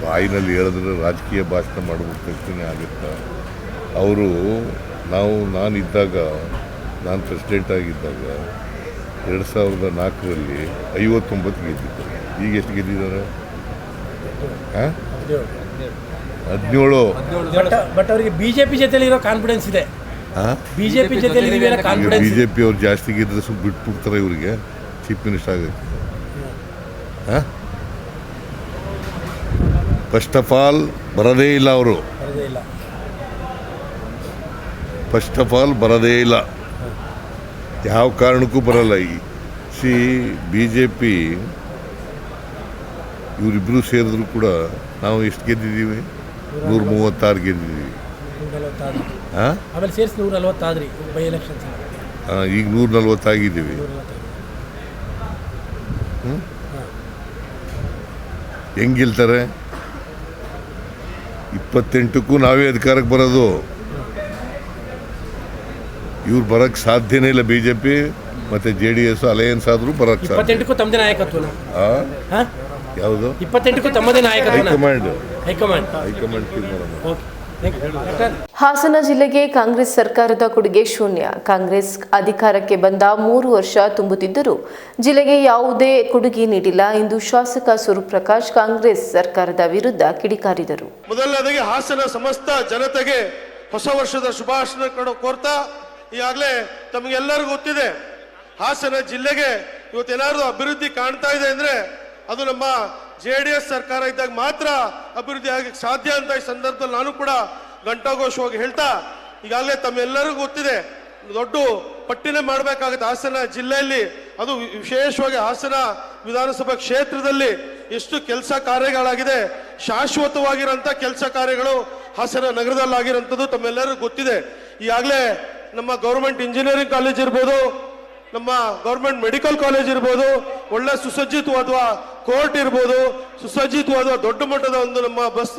ಬಾಯಿನಲ್ಲಿ ಹೇಳಿದ್ರೆ ರಾಜಕೀಯ ಭಾಷಣ ಮಾಡ್ಬಿಟ್ಟು ತಕ್ಷಣ ಆಗುತ್ತಾ? ಅವರು ನಾನಿದ್ದಾಗ, ನಾನು ಪ್ರೆಸಿಡೆಂಟ್ ಆಗಿದ್ದಾಗ 2004ರಲ್ಲಿ 59 ಗೆದ್ದಿದ್ದಾರೆ. ಈಗ ಎಷ್ಟು ಗೆದ್ದಿದ್ದಾರೆ? 17. ಬಟ್ ಅವರಿಗೆ BJP ಜೊತೆಲಿ ಇರೋ ಕಾನ್ಫಿಡೆನ್ಸ್ ಇದೆ. BJP ಜೊತೆಲಿ ಕಾನ್ಫಿಡೆನ್ಸ್. BJP ಅವ್ರು ಜಾಸ್ತಿ ಗೆದ್ದರೆ ಸ್ವಲ್ಪ ಬಿಟ್ಬಿಡ್ತಾರೆ ಇವರಿಗೆ ಚೀಫ್ ಮಿನಿಸ್ಟರ್ ಆಗೋಕ್ಕೆ. ಫಸ್ಟ್ ಆಫ್ ಆಲ್ ಬರೋದೇ ಇಲ್ಲ ಅವರು, ಫಸ್ಟ್ ಆಫ್ ಆಲ್ ಬರೋದೇ ಇಲ್ಲ, ಯಾವ ಕಾರಣಕ್ಕೂ ಬರಲ್ಲ. BJP ಇವರಿಬ್ಬರು ಸೇರಿದ್ರು ಕೂಡ ನಾವು ಎಷ್ಟು ಗೆದ್ದಿದ್ದೀವಿ? 136 ಗೆದ್ದಿದ್ದೀವಿ. ಆಮೇಲೆ ಸೇರಿಸಿ 140 ಆದ್ರಿ ಬೈ ಎಲೆಕ್ಷನ್ಸ್. ಈಗ 140 ಆಗಿದ್ದೀವಿ. ಹೆಂಗೆ ಗೆಲ್ತಾರೆ? 28ಕ್ಕೂ ನಾವೇ ಅಧಿಕಾರಕ್ಕೆ ಬರೋದು. ಇವ್ರು ಬರೋಕ್ಕೆ ಸಾಧ್ಯನೇ ಇಲ್ಲ. BJP ಮತ್ತು JDS ಅಲಯನ್ಸ್ ಆದರೂ ಬರೋಕ್ಕೆ ಸಾಧ್ಯ. 28ಕ್ಕೂ ತಮ್ಮದೇ ನಾಯಕತ್ವನ? ಯಾವುದು? 28ಕ್ಕೂ ತಮ್ಮದೇ ನಾಯಕತ್ವನ? ಹೈಕಮಾಂಡ್ ತೀರ್ಮಾನ. ಹಾಸನ ಜಿಲ್ಲೆಗೆ ಕಾಂಗ್ರೆಸ್ ಸರ್ಕಾರದ ಕೊಡುಗೆ ಶೂನ್ಯ. ಕಾಂಗ್ರೆಸ್ ಅಧಿಕಾರಕ್ಕೆ ಬಂದ 3 ವರ್ಷ ತುಂಬುತ್ತಿದ್ದರೂ ಜಿಲ್ಲೆಗೆ ಯಾವುದೇ ಕೊಡುಗೆ ನೀಡಿಲ್ಲ ಎಂದು ಶಾಸಕ ಸ್ವರೂಪ್ ಪ್ರಕಾಶ್ ಕಾಂಗ್ರೆಸ್ ಸರ್ಕಾರದ ವಿರುದ್ಧ ಕಿಡಿಕಾರಿದರು. ಮೊದಲನೇದಾಗಿ ಹಾಸನ ಸಮಸ್ತ ಜನತೆಗೆ ಹೊಸ ವರ್ಷದ ಶುಭಾಶಯ ಕೋರ್ತಾ, ಈಗಾಗಲೇ ತಮಗೆಲ್ಲರಿಗೂ ಗೊತ್ತಿದೆ, ಹಾಸನ ಜಿಲ್ಲೆಗೆ ಇವತ್ತೇನಾದ್ರು ಅಭಿವೃದ್ಧಿ ಕಾಣ್ತಾ ಇದೆ ಅಂದ್ರೆ ಅದು ನಮ್ಮ JDS ಸರ್ಕಾರ ಇದ್ದಾಗ ಮಾತ್ರ ಅಭಿವೃದ್ಧಿ ಆಗಕ್ಕೆ ಸಾಧ್ಯ ಅಂತ ಈ ಸಂದರ್ಭದಲ್ಲಿ ನಾನು ಕೂಡ ಘಂಟಾಘೋಷವಾಗಿ ಹೇಳ್ತಾ, ಈಗಾಗಲೇ ತಮ್ಮೆಲ್ಲರಿಗೂ ಗೊತ್ತಿದೆ, ದೊಡ್ಡ ಪಟ್ಟಿನೇ ಮಾಡಬೇಕಾಗುತ್ತೆ ಹಾಸನ ಜಿಲ್ಲೆಯಲ್ಲಿ, ಅದು ವಿಶೇಷವಾಗಿ ಹಾಸನ ವಿಧಾನಸಭಾ ಕ್ಷೇತ್ರದಲ್ಲಿ ಎಷ್ಟು ಕೆಲಸ ಕಾರ್ಯಗಳಾಗಿದೆ, ಶಾಶ್ವತವಾಗಿರೋಂಥ ಕೆಲಸ ಕಾರ್ಯಗಳು ಹಾಸನ ನಗರದಲ್ಲಾಗಿರೋಂಥದ್ದು ತಮ್ಮೆಲ್ಲರಿಗೂ ಗೊತ್ತಿದೆ. ಈಗಾಗಲೇ ನಮ್ಮ ಗೌರ್ಮೆಂಟ್ ಇಂಜಿನಿಯರಿಂಗ್ ಕಾಲೇಜ್ ಇರ್ಬೋದು, ನಮ್ಮ ಗೌರ್ಮೆಂಟ್ ಮೆಡಿಕಲ್ ಕಾಲೇಜ್ ಇರ್ಬೋದು, ಒಳ್ಳೆ ಸುಸಜ್ಜಿತವಾದ ಕೋರ್ಟ್ ಇರ್ಬೋದು, ಸುಸಜ್ಜಿತವಾದ ದೊಡ್ಡ ಮಟ್ಟದ ಒಂದು ನಮ್ಮ ಬಸ್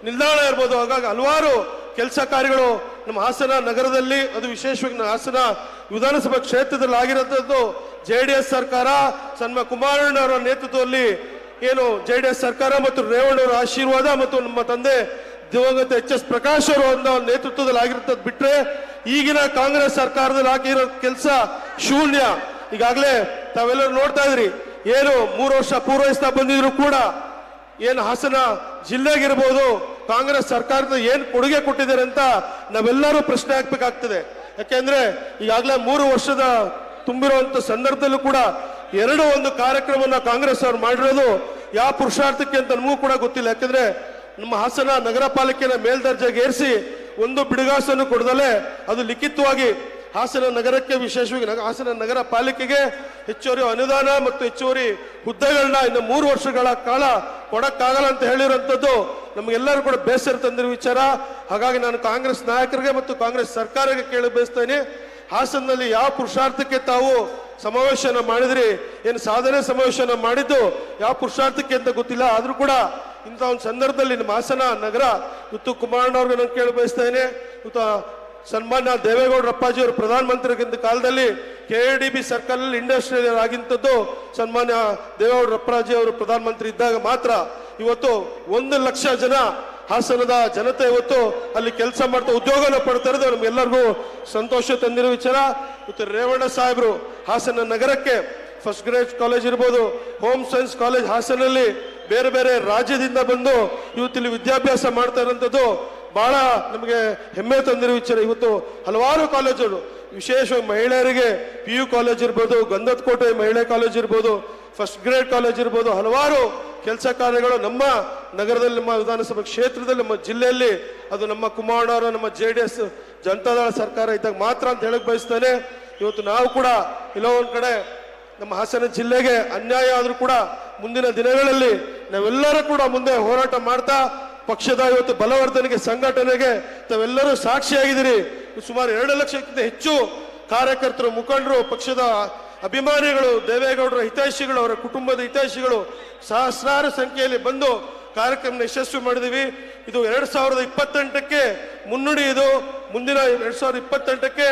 ನಿಲ್ದಾಣ ಇರ್ಬೋದು. ಹಾಗಾಗಿ ಹಲವಾರು ಕೆಲಸ ಕಾರ್ಯಗಳು ನಮ್ಮ ಹಾಸನ ನಗರದಲ್ಲಿ, ಅದು ವಿಶೇಷವಾಗಿ ಹಾಸನ ವಿಧಾನಸಭಾ ಕ್ಷೇತ್ರದಲ್ಲಿ ಆಗಿರೋಂಥದ್ದು JDS ಸರ್ಕಾರ ಸನ್ಮಾನ್ಯ ಕುಮಾರಣ್ಣವರ ನೇತೃತ್ವದಲ್ಲಿ ಏನು JDS ಸರ್ಕಾರ ಮತ್ತು ರೇವಣ್ಣವರ ಆಶೀರ್ವಾದ ಮತ್ತು ನಮ್ಮ ತಂದೆ ದಿವಂಗತ HS ಪ್ರಕಾಶ್ ಅವರ ನೇತೃತ್ವದಲ್ಲಿ ಆಗಿರುತ್ತದೆ ಬಿಟ್ರೆ ಈಗಿನ ಕಾಂಗ್ರೆಸ್ ಸರ್ಕಾರದಲ್ಲಿ ಆಗಿರೋ ಕೆಲಸ ಶೂನ್ಯ. ಈಗಾಗಲೇ ತಾವೆಲ್ಲರೂ ನೋಡ್ತಾ ಇದ್ರಿ, ಏನು 3 ವರ್ಷ ಪೂರೈಸ್ತಾ ಬಂದಿದ್ರು ಕೂಡ ಏನು ಹಾಸನ ಜಿಲ್ಲೆಗಿರ್ಬೋದು ಕಾಂಗ್ರೆಸ್ ಸರ್ಕಾರದ ಏನು ಕೊಡುಗೆ ಕೊಟ್ಟಿದ್ದಾರೆ ಅಂತ ನಾವೆಲ್ಲರೂ ಪ್ರಶ್ನೆ ಹಾಕ್ಬೇಕಾಗ್ತದೆ. ಯಾಕೆಂದ್ರೆ ಈಗಾಗಲೇ 3 ವರ್ಷದ ತುಂಬಿರುವಂತ ಸಂದರ್ಭದಲ್ಲೂ ಕೂಡ 2 ಕಾರ್ಯಕ್ರಮನ ಕಾಂಗ್ರೆಸ್ ಅವರು ಮಾಡಿರೋದು ಯಾವ ಪುರುಷಾರ್ಥಕ್ಕೆ ಅಂತ ನಮಗೂ ಕೂಡ ಗೊತ್ತಿಲ್ಲ. ಯಾಕೆಂದ್ರೆ ನಮ್ಮ ಹಾಸನ ನಗರ ಪಾಲಿಕೆಯ ಮೇಲ್ದರ್ಜೆಗೆ ಏರಿಸಿ ಒಂದು ಬಿಡುಗಾಸನ್ನು ಕೊಡದಲೆ ಅದು ಲಿಖಿತವಾಗಿ ಹಾಸನ ನಗರಕ್ಕೆ, ವಿಶೇಷವಾಗಿ ಹಾಸನ ನಗರ ಪಾಲಿಕೆಗೆ ಹೆಚ್ಚುವರಿ ಅನುದಾನ ಮತ್ತು ಹೆಚ್ಚುವರಿ ಹುದ್ದೆಗಳನ್ನ ಇನ್ನು 3 ವರ್ಷಗಳ ಕಾಲ ಕೊಡಕ್ಕಾಗಲ್ಲ ಅಂತ ಹೇಳಿರುವಂಥದ್ದು ನಮಗೆಲ್ಲರೂ ಕೂಡ ಬೇಸರ ತಂದಿರೋ ವಿಚಾರ. ಹಾಗಾಗಿ ನಾನು ಕಾಂಗ್ರೆಸ್ ನಾಯಕರಿಗೆ ಮತ್ತು ಕಾಂಗ್ರೆಸ್ ಸರ್ಕಾರಕ್ಕೆ ಕೇಳಿ ಬಯಸ್ತೇನೆ, ಹಾಸನದಲ್ಲಿ ಯಾವ ಪುರುಷಾರ್ಥಕ್ಕೆ ತಾವು ಸಮಾವೇಶನ ಮಾಡಿದ್ರಿ, ಏನು ಸಾಧನೆ ಸಮಾವೇಶನ ಮಾಡಿದ್ದು ಯಾವ ಪುರುಷಾರ್ಥಕ್ಕೆ ಅಂತ ಗೊತ್ತಿಲ್ಲ. ಆದ್ರೂ ಕೂಡ ಇಂಥ ಒಂದು ಸಂದರ್ಭದಲ್ಲಿ ನಮ್ಮ ಹಾಸನ ನಗರ ಇವತ್ತು ಕುಮಾರಣ್ಣವ್ರಿಗೆ ನಾನು ಕೇಳಿ ಬಯಸ್ತೇನೆ, ಇವತ್ತು ಸನ್ಮಾನ್ಯ ದೇವೇಗೌಡರ ಅಪ್ಪಾಜಿ ಅವರು ಪ್ರಧಾನಮಂತ್ರಿಗಿಂತ ಕಾಲದಲ್ಲಿ KADB ಸರ್ಕಲ್ ಇಂಡಸ್ಟ್ರಿಯಲ್ ಆಗಿಂಥದ್ದು ಸನ್ಮಾನ್ಯ ದೇವೇಗೌಡರ ಅಪ್ಪಾಜಿ ಅವರು ಪ್ರಧಾನಮಂತ್ರಿ ಇದ್ದಾಗ ಮಾತ್ರ. ಇವತ್ತು 1 ಲಕ್ಷ ಜನ ಹಾಸನದ ಜನತೆ ಇವತ್ತು ಅಲ್ಲಿ ಕೆಲಸ ಮಾಡ್ತಾ ಉದ್ಯೋಗನ ಪಡ್ತಾ ಇರೋದು ನಮ್ಗೆಲ್ಲರಿಗೂ ಸಂತೋಷ ತಂದಿರೋ ವಿಚಾರ. ಇವತ್ತು ರೇವಣ್ಣ ಸಾಹೇಬರು ಹಾಸನ ನಗರಕ್ಕೆ ಫಸ್ಟ್ ಗ್ರೇಡ್ ಕಾಲೇಜ್ ಇರ್ಬೋದು, ಹೋಮ್ ಸೈನ್ಸ್ ಕಾಲೇಜ್ ಹಾಸನಲ್ಲಿ ಬೇರೆ ಬೇರೆ ರಾಜ್ಯದಿಂದ ಬಂದು ಇವತ್ತಿಲ್ಲಿ ವಿದ್ಯಾಭ್ಯಾಸ ಮಾಡ್ತಾ ಇರೋಂಥದ್ದು ಬಹಳ ನಮಗೆ ಹೆಮ್ಮೆ ತಂದಿರೋ ವಿಚಾರ. ಇವತ್ತು ಹಲವಾರು ಕಾಲೇಜುಗಳು, ವಿಶೇಷವಾಗಿ ಮಹಿಳೆಯರಿಗೆ PU ಕಾಲೇಜ್ ಇರ್ಬೋದು, ಗಂಧದ ಕೋಟೆ ಮಹಿಳೆ ಕಾಲೇಜ್ ಇರ್ಬೋದು, ಫಸ್ಟ್ ಗ್ರೇಡ್ ಕಾಲೇಜ್ ಇರ್ಬೋದು, ಹಲವಾರು ಕೆಲಸ ಕಾರ್ಯಗಳು ನಮ್ಮ ನಗರದಲ್ಲಿ, ನಮ್ಮ ವಿಧಾನಸಭಾ ಕ್ಷೇತ್ರದಲ್ಲಿ, ನಮ್ಮ ಜಿಲ್ಲೆಯಲ್ಲಿ ಅದು ನಮ್ಮ ಕುಮಾರಣ್ಣವರು ನಮ್ಮ JDS ಜನತಾದಳ ಸರ್ಕಾರ ಇದ್ದಾಗ ಮಾತ್ರ ಅಂತ ಹೇಳಕ್ ಬಯಸ್ತೇನೆ. ಇವತ್ತು ನಾವು ಕೂಡ ಎಲ್ಲೋ ಒಂದ್ ಕಡೆ ನಮ್ಮ ಹಾಸನ ಜಿಲ್ಲೆಗೆ ಅನ್ಯಾಯ ಆದ್ರೂ ಕೂಡ ಮುಂದಿನ ದಿನಗಳಲ್ಲಿ ನಾವೆಲ್ಲರೂ ಕೂಡ ಮುಂದೆ ಹೋರಾಟ ಮಾಡ್ತಾ ಪಕ್ಷದ ಇವತ್ತು ಬಲವರ್ಧನೆಗೆ, ಸಂಘಟನೆಗೆ ತಾವೆಲ್ಲರೂ ಸಾಕ್ಷಿಯಾಗಿದ್ದೀರಿ. ಸುಮಾರು 2 ಲಕ್ಷಕ್ಕಿಂತ ಹೆಚ್ಚು ಕಾರ್ಯಕರ್ತರು, ಮುಖಂಡರು, ಪಕ್ಷದ ಅಭಿಮಾನಿಗಳು, ದೇವೇಗೌಡರ ಹಿತೈಷಿಗಳು, ಅವರ ಕುಟುಂಬದ ಹಿತೈಷಿಗಳು ಸಹಸ್ರಾರು ಸಂಖ್ಯೆಯಲ್ಲಿ ಬಂದು ಕಾರ್ಯಕ್ರಮ ಯಶಸ್ವಿ ಮಾಡಿದೀವಿ. ಇದು 2028ಕ್ಕೆ ಮುನ್ನುಡಿ. ಇದು ಮುಂದಿನ 2028ಕ್ಕೆ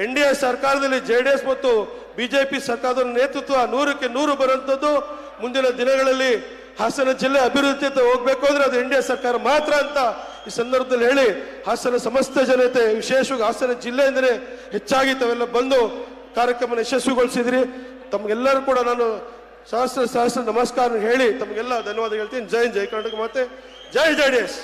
NDA ಸರ್ಕಾರದಲ್ಲಿ JDS ಮತ್ತು BJP ಸರ್ಕಾರದ ನೇತೃತ್ವ 100ಕ್ಕೆ 100 ಬರುವಂಥದ್ದು. ಮುಂದಿನ ದಿನಗಳಲ್ಲಿ ಹಾಸನ ಜಿಲ್ಲೆ ಅಭಿವೃದ್ಧಿ ಹೋಗ್ಬೇಕು ಅಂದ್ರೆ ಅದು NDA ಸರ್ಕಾರ ಮಾತ್ರ ಅಂತ ಈ ಸಂದರ್ಭದಲ್ಲಿ ಹೇಳಿ, ಹಾಸನ ಸಮಸ್ತ ಜನತೆ, ವಿಶೇಷವಾಗಿ ಹಾಸನ ಜಿಲ್ಲೆಯಿಂದಲೇ ಹೆಚ್ಚಾಗಿ ತಾವೆಲ್ಲ ಬಂದು ಕಾರ್ಯಕ್ರಮ ಯಶಸ್ವಿಗೊಳಿಸಿದ್ರಿ. ತಮಗೆಲ್ಲರೂ ಕೂಡ ನಾನು ಸಹಸ್ರ ನಮಸ್ಕಾರ ಹೇಳಿ ತಮಗೆಲ್ಲ ಧನ್ಯವಾದ ಹೇಳ್ತೀನಿ. ಜೈ ಕರ್ನಾಟಕ ಮಾತೆ, ಜೈ JDS.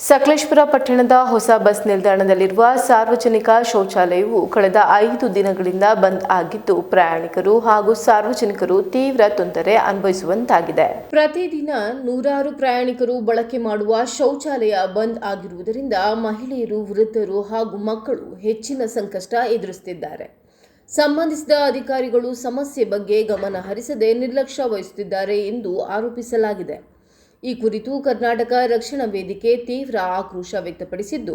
ಸಕಲೇಶಪುರ ಪಟ್ಟಣದ ಹೊಸ ಬಸ್ ನಿಲ್ದಾಣದಲ್ಲಿರುವ ಸಾರ್ವಜನಿಕ ಶೌಚಾಲಯವು ಕಳೆದ 5 ದಿನಗಳಿಂದ ಬಂದ್ ಆಗಿದ್ದು ಪ್ರಯಾಣಿಕರು ಹಾಗೂ ಸಾರ್ವಜನಿಕರು ತೀವ್ರ ತೊಂದರೆ ಅನುಭವಿಸುವಂತಾಗಿದೆ. ಪ್ರತಿದಿನ ನೂರಾರು ಪ್ರಯಾಣಿಕರು ಬಳಕೆ ಮಾಡುವ ಶೌಚಾಲಯ ಬಂದ್ ಆಗಿರುವುದರಿಂದ ಮಹಿಳೆಯರು, ವೃದ್ಧರು ಹಾಗೂ ಮಕ್ಕಳು ಹೆಚ್ಚಿನ ಸಂಕಷ್ಟ ಎದುರಿಸುತ್ತಿದ್ದಾರೆ. ಸಂಬಂಧಿಸಿದ ಅಧಿಕಾರಿಗಳು ಸಮಸ್ಯೆ ಬಗ್ಗೆ ಗಮನ ಹರಿಸದೆ ನಿರ್ಲಕ್ಷ್ಯ ವಹಿಸುತ್ತಿದ್ದಾರೆ ಎಂದು ಆರೋಪಿಸಲಾಗಿದೆ. ಈ ಕುರಿತು ಕರ್ನಾಟಕ ರಕ್ಷಣಾ ವೇದಿಕೆ ತೀವ್ರ ಆಕ್ರೋಶ ವ್ಯಕ್ತಪಡಿಸಿದ್ದು,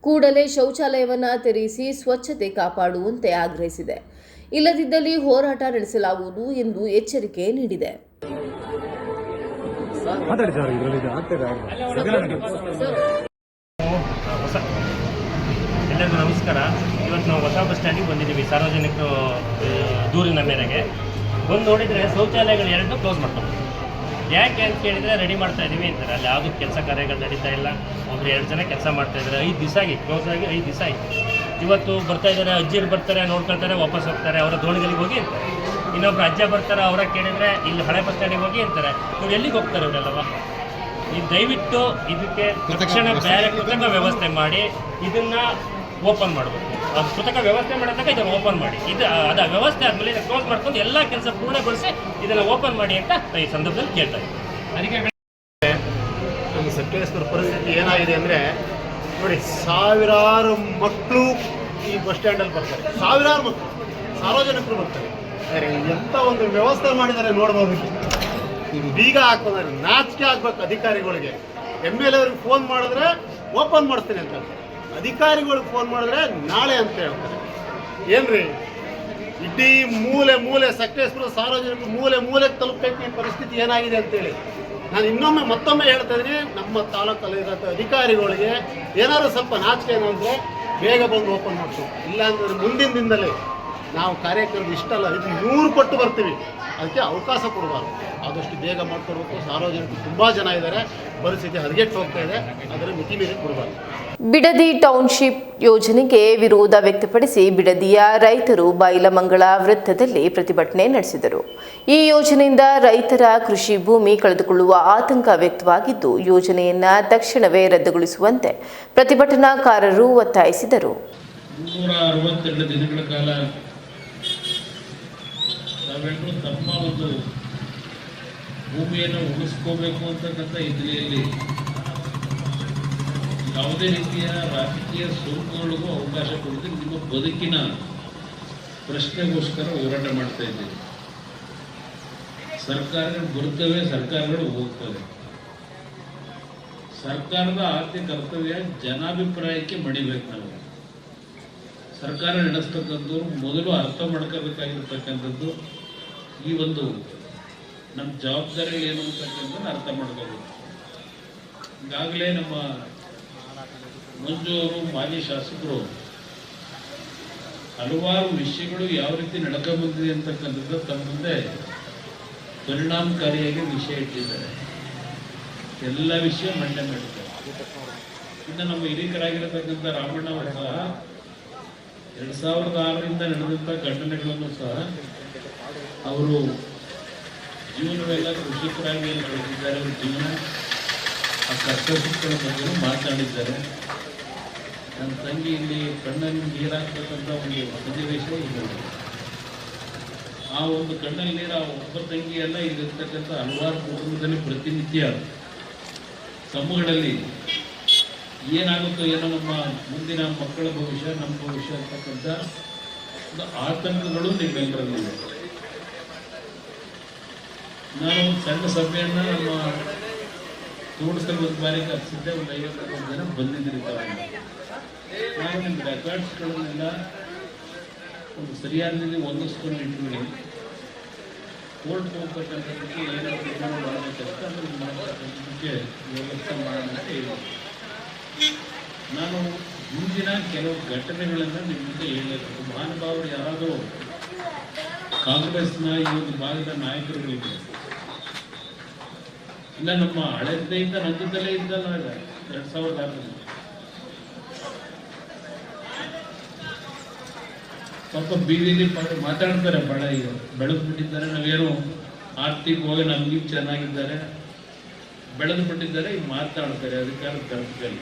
ಕೂಡಲೇ ಶೌಚಾಲಯವನ್ನು ತೆರೆಸಿ ಸ್ವಚ್ಛತೆ ಕಾಪಾಡುವಂತೆ ಆಗ್ರಹಿಸಿದೆ. ಇಲ್ಲದಿದ್ದಲ್ಲಿ ಹೋರಾಟ ನಡೆಸಲಾಗುವುದು ಎಂದು ಎಚ್ಚರಿಕೆ ನೀಡಿದೆ. ಎಲ್ಲರಿಗೂ ನಮಸ್ಕಾರ. ಇವತ್ತು ನಾವು ಹೊಸ ಬಸ್ ಸ್ಟ್ಯಾಂಡಿಗೆ ಬಂದಿದ್ದೀವಿ ಸಾರ್ವಜನಿಕರು ದೂರಿನ ಮೇರೆಗೆ. ಬಂದು ನೋಡಿದರೆ ಶೌಚಾಲಯಗಳು ಎರಡನ್ನೂ ಕ್ಲೋಸ್ ಮಾಡ್ತಾರೆ. ಯಾಕೆ ಅಂತ ಕೇಳಿದರೆ ರೆಡಿ ಮಾಡ್ತಾ ಇದ್ದೀವಿ ಅಂತಾರೆ. ಅಲ್ಲಿ ಯಾವುದೂ ಕೆಲಸ ಕಾರ್ಯಗಳು ನಡೀತಾ ಇಲ್ಲ. ಒಬ್ರು 2 ಜನ ಕೆಲಸ ಮಾಡ್ತಾಯಿದ್ದಾರೆ. 5 ದಿವಸ ಆಗಿ ಕ್ಲೋಸ್ ಆಗಿ 5 ದಿವಸ ಆಯಿತು. ಇವತ್ತು ಬರ್ತಾಯಿದ್ದಾರೆ, ಅಜ್ಜಿರು ಬರ್ತಾರೆ, ನೋಡ್ಕೊಳ್ತಾರೆ, ವಾಪಸ್ ಹೋಗ್ತಾರೆ, ಅವರ ದೋಣಿಗಳಿಗೆ ಹೋಗಿ ಅಂತಾರೆ. ಇನ್ನೊಬ್ರು ಅಜ್ಜ ಬರ್ತಾರೆ, ಅವರ ಕೇಳಿದರೆ ಇಲ್ಲಿ ಹಳೆ ಬಸ್ ಸ್ಟ್ಯಾಂಡಿಗೆ ಹೋಗಿ ಅಂತಾರೆ. ಇವ್ರು ಎಲ್ಲಿಗೆ ಹೋಗ್ತಾರೆ ಇವರೆಲ್ಲವ? ಈಗ ದಯವಿಟ್ಟು ಇದಕ್ಕೆ ತಕ್ಷಣ ಬೇರೆ ಕೃತಕ ವ್ಯವಸ್ಥೆ ಮಾಡಿ ಇದನ್ನು ಓಪನ್ ಮಾಡಬೇಕು. ಅದು ಕೃತಕ ವ್ಯವಸ್ಥೆ ಮಾಡೋದಾಗ ಇದನ್ನು ಓಪನ್ ಮಾಡಿ. ಅದು ವ್ಯವಸ್ಥೆ ಆದಮೇಲೆ ಇದನ್ನು ಕ್ಲೋಸ್ ಮಾಡ್ಕೊಂಡು ಎಲ್ಲ ಕೆಲಸ ಪೂರ್ಣಗೊಳಿಸಿ ಇದನ್ನು ಓಪನ್ ಮಾಡಿ ಅಂತ ಈ ಸಂದರ್ಭದಲ್ಲಿ ಕೇಳ್ತಾ ಇದ್ದೀನಿ. ಅದಕ್ಕೆ ನಮ್ಮ ಸಕಲೇಶ್ವರ ಪರಿಸ್ಥಿತಿ ಏನಾಗಿದೆ ಅಂದರೆ ನೋಡಿ, ಸಾವಿರಾರು ಮಕ್ಕಳು ಈ ಬಸ್ ಸ್ಟ್ಯಾಂಡಲ್ಲಿ ಬರ್ತಾರೆ. ಸಾವಿರಾರು ಮಕ್ಕಳು ಸಾರ್ವಜನಿಕರು ಬರ್ತಾರೆ. ಎಂಥ ಒಂದು ವ್ಯವಸ್ಥೆ ಮಾಡಿದ್ದಾರೆ ನೋಡ್ಬೋದು. ಬೀಗ ಹಾಕೋದ್ರೆ ನಾಚಿಕೆ ಆಗ್ಬೇಕು ಅಧಿಕಾರಿಗಳಿಗೆ. MLA ಅವ್ರಿಗೆ ಫೋನ್ ಮಾಡಿದ್ರೆ ಓಪನ್ ಮಾಡಿಸ್ತೀನಿ ಅಂತ ಹೇಳ್ತಾರೆ. ಅಧಿಕಾರಿಗಳಿಗೆ ಫೋನ್ ಮಾಡಿದ್ರೆ ನಾಳೆ ಅಂತ ಹೇಳ್ತಾರೆ. ಏನ್ರಿ, ಇಡೀ ಮೂಲೆ ಸಕಲೇಶ್ವರ ಸಾರ್ವಜನಿಕರು ಮೂಲೆಗೆ ತಲುಪಬೇಕು. ಈ ಪರಿಸ್ಥಿತಿ ಏನಾಗಿದೆ ಅಂತೇಳಿ ನಾನು ಮತ್ತೊಮ್ಮೆ ಹೇಳ್ತಾ ಇದ್ದೀನಿ, ನಮ್ಮ ತಾಲೂಕಲ್ಲಿರೋ ಅಧಿಕಾರಿಗಳಿಗೆ ಏನಾದ್ರು ಸ್ವಲ್ಪ ನಾಚಿಕೆ ಏನಂದರೆ ಬೇಗ ಬಂದು ಓಪನ್ ಮಾಡಿಸು. ಇಲ್ಲಾಂದ್ರೆ ಮುಂದಿನ ದಿನದಲ್ಲಿ ನಾವು ಕಾರ್ಯಕ್ರಮ ಇಷ್ಟಲ್ಲ, ಇದು 100 ಪಟ್ಟು ಬರ್ತೀವಿ. ಅದಕ್ಕೆ ಅವಕಾಶ ಕೊಡಬಾರ್ದು. ಆದಷ್ಟು ಬೇಗ ಮಾಡ್ಕೊಡ್ಬೇಕು. ಸಾರ್ವಜನಿಕರು ತುಂಬ ಜನ ಇದ್ದಾರೆ, ಪರಿಸ್ಥಿತಿ ಹದಗೆಟ್ಟು ಹೋಗ್ತಾ ಇದೆ. ಅದರ ಮಿತಿ ಮೀರಿ ಕೊಡಬಾರ್ದು. ಬಿಡದಿ ಟೌನ್ಶಿಪ್ ಯೋಜನೆಗೆ ವಿರೋಧ ವ್ಯಕ್ತಪಡಿಸಿ ಬಿಡದಿಯ ರೈತರು ಬೈಲಮಂಗಳ ವೃತ್ತದಲ್ಲಿ ಪ್ರತಿಭಟನೆ ನಡೆಸಿದರು. ಈ ಯೋಜನೆಯಿಂದ ರೈತರ ಕೃಷಿ ಭೂಮಿ ಕಳೆದುಕೊಳ್ಳುವ ಆತಂಕ ವ್ಯಕ್ತವಾಗಿದ್ದು, ಯೋಜನೆಯನ್ನ ತಕ್ಷಣವೇ ರದ್ದುಗೊಳಿಸುವಂತೆ ಪ್ರತಿಭಟನಾಕಾರರು ಒತ್ತಾಯಿಸಿದರು. 362 ದಿನಗಳ ಕಾಲ ನಾವೆಲ್ಲರೂ ತಮ್ಮ ಒಂದು ಭೂಮಿಯನ್ನು ಉಳಿಸ್ಕೋಬೇಕು ಅಂತಕ್ಕಂಥ ಹಿನ್ನೆಲೆಯಲ್ಲಿ ಯಾವುದೇ ರೀತಿಯ ರಾಜಕೀಯ ಸುರುಕುಗಳಿಗೂ ಅವಕಾಶ ಕೊಡದೆ ನಿಮ್ಮ ಬದುಕಿನ ಪ್ರಶ್ನೆಗೋಸ್ಕರ ಹೋರಾಟ ಮಾಡ್ತಾ ಇದ್ದೀವಿ. ಸರ್ಕಾರಗಳು ಬರ್ತವೆ, ಸರ್ಕಾರಗಳು ಹೋಗ್ತವೆ. ಸರ್ಕಾರದ ಆದ್ಯ ಕರ್ತವ್ಯ ಜನಾಭಿಪ್ರಾಯಕ್ಕೆ ಮಣಿಬೇಕು. ನಾವು ಸರ್ಕಾರ ನಡೆಸ್ತಕ್ಕಂಥವ್ರು ಮೊದಲು ಅರ್ಥ ಮಾಡ್ಕೋಬೇಕಾಗಿರ್ತಕ್ಕಂಥದ್ದು ಈ ಒಂದು ನಮ್ಮ ಜವಾಬ್ದಾರಿ ಏನು ಅಂತಕ್ಕಂಥದ್ದು ಅರ್ಥ ಮಾಡ್ಕೋಬೇಕು. ಈಗಾಗಲೇ ನಮ್ಮ ಮಂಜು ಅವರು ಮಾಜಿ ಶಾಸಕರು ಹಲವಾರು ವಿಷಯಗಳು ಯಾವ ರೀತಿ ನಡ್ಕೊಂಡ್ಬಂದಿದೆ ಅಂತಕ್ಕಂಥದ್ದು ತಮ್ಮ ಮುಂದೆ ಪರಿಣಾಮಕಾರಿಯಾಗಿ ವಿಷಯ ಇಟ್ಟಿದ್ದಾರೆ. ಎಲ್ಲ ವಿಷಯ ಮಂಡನೆ ಮಾಡಿದ್ದಾರೆ. ಇನ್ನು ನಮ್ಮ ಹಿರಿಯರಾಗಿರತಕ್ಕಂಥ ರಾಮಣ್ಣ ಅವರು ಸಹ 2006ರಿಂದ ನಡೆದಂಥ ಘಟನೆಗಳನ್ನು ಸಹ ಅವರು ಜೀವನವೆಲ್ಲ ಕೃಷಿಕರಾಗಿ ಏನು ಕಳೆದಿದ್ದಾರೆ, ಅವ್ರ ಜೀವನ ಆ ಕಷ್ಟ ಸುಖಗಳ ಬಗ್ಗೆ ಮಾತನಾಡಿದ್ದಾರೆ. ನನ್ನ ತಂಗಿ ಇಲ್ಲಿ ಕಣ್ಣಲ್ಲಿ ನೀರಾಕ್ತಕ್ಕಂಥ ಒಂದು ಸನ್ನಿವೇಶ ಇದೆ. ಆ ಒಂದು ಕಣ್ಣಲ್ಲಿ ನೀರು ಆ ಒಬ್ಬ ತಂಗಿಯಲ್ಲ, ಇಲ್ಲಿರ್ತಕ್ಕಂಥ ಹಲವಾರು ಕುಟುಂಬದಲ್ಲಿ ಪ್ರತಿನಿತ್ಯ ತಮ್ಮಗಳಲ್ಲಿ ಏನಾಗುತ್ತೋ ಏನೋ ನಮ್ಮ ಮುಂದಿನ ಮಕ್ಕಳ ಭವಿಷ್ಯ, ನಮ್ಮ ಭವಿಷ್ಯ ಅಂತಕ್ಕಂಥ ಒಂದು ಆತಂಕಗಳು ನಿಮ್ಮೆಲ್ಲರಲ್ಲಿವೆ. ನಾನು ಒಂದು ಸಣ್ಣ ಸಭೆಯನ್ನು ನಮ್ಮ ತೋಟದಲ್ಲಿ ಒಂದು ಬಾರಿ ಕರೆಸಿದ್ದೆ. ಒಂದು 50 ಜನ ಬಂದಿದ್ದರು. ನಾನು ನಿಮ್ಮ ರೆಕಾರ್ಡ್ಸ್ಗಳನ್ನೆಲ್ಲ ಒಂದು ಸರಿಯಾದ ಒಂದಿಸ್ಕೊಂಡು ಇಟ್ಬಿಡಿ. ಕೋರ್ಟ್ಗೆ ಹೋಗ್ತಕ್ಕಂಥದ್ದಕ್ಕೆ ಏನಾದರೂ ತೀರ್ಮಾನ ಮಾಡಬೇಕಂತ ಅದನ್ನು ಮಾಡತಕ್ಕಂಥದ್ದಕ್ಕೆ ವ್ಯವಸ್ಥೆ ಮಾಡೋಣ ಅಂತ ಹೇಳಿ ನಾನು ಮುಂದಿನ ಕೆಲವು ಘಟನೆಗಳನ್ನು ನಿಮ್ಮ ಮುಂದೆ ಹೇಳಬೇಕು. ಮಹಾನುಭಾವರು ಯಾರಾದರೂ ಕಾಂಗ್ರೆಸ್ನ ಈ ಒಂದು ಭಾಗದ ನಾಯಕರುಗಳಿದ್ದಾರೆ, ಇಲ್ಲ ನಮ್ಮ ಹಳೆಯಿಂದ ನಂತರದಲ್ಲೇ ಇದ್ದಲ್ಲ 2006ರಲ್ಲಿ ಪಾಪ ಬೀದಿಲಿ ಮಾತಾಡ್ತಾರೆ. ಬಹಳ ಈಗ ಬೆಳೆದು ಬಿಟ್ಟಿದ್ದಾರೆ, ನಾವೇನು ಆರ್ಥಿಕವಾಗಿ ನಮ್ಗೆ ಚೆನ್ನಾಗಿದ್ದಾರೆ, ಬೆಳೆದು ಬಿಟ್ಟಿದ್ದಾರೆ, ಈಗ ಮಾತಾಡ್ತಾರೆ. ಅಧಿಕಾರದ ಕರ್ತವ್ಯ.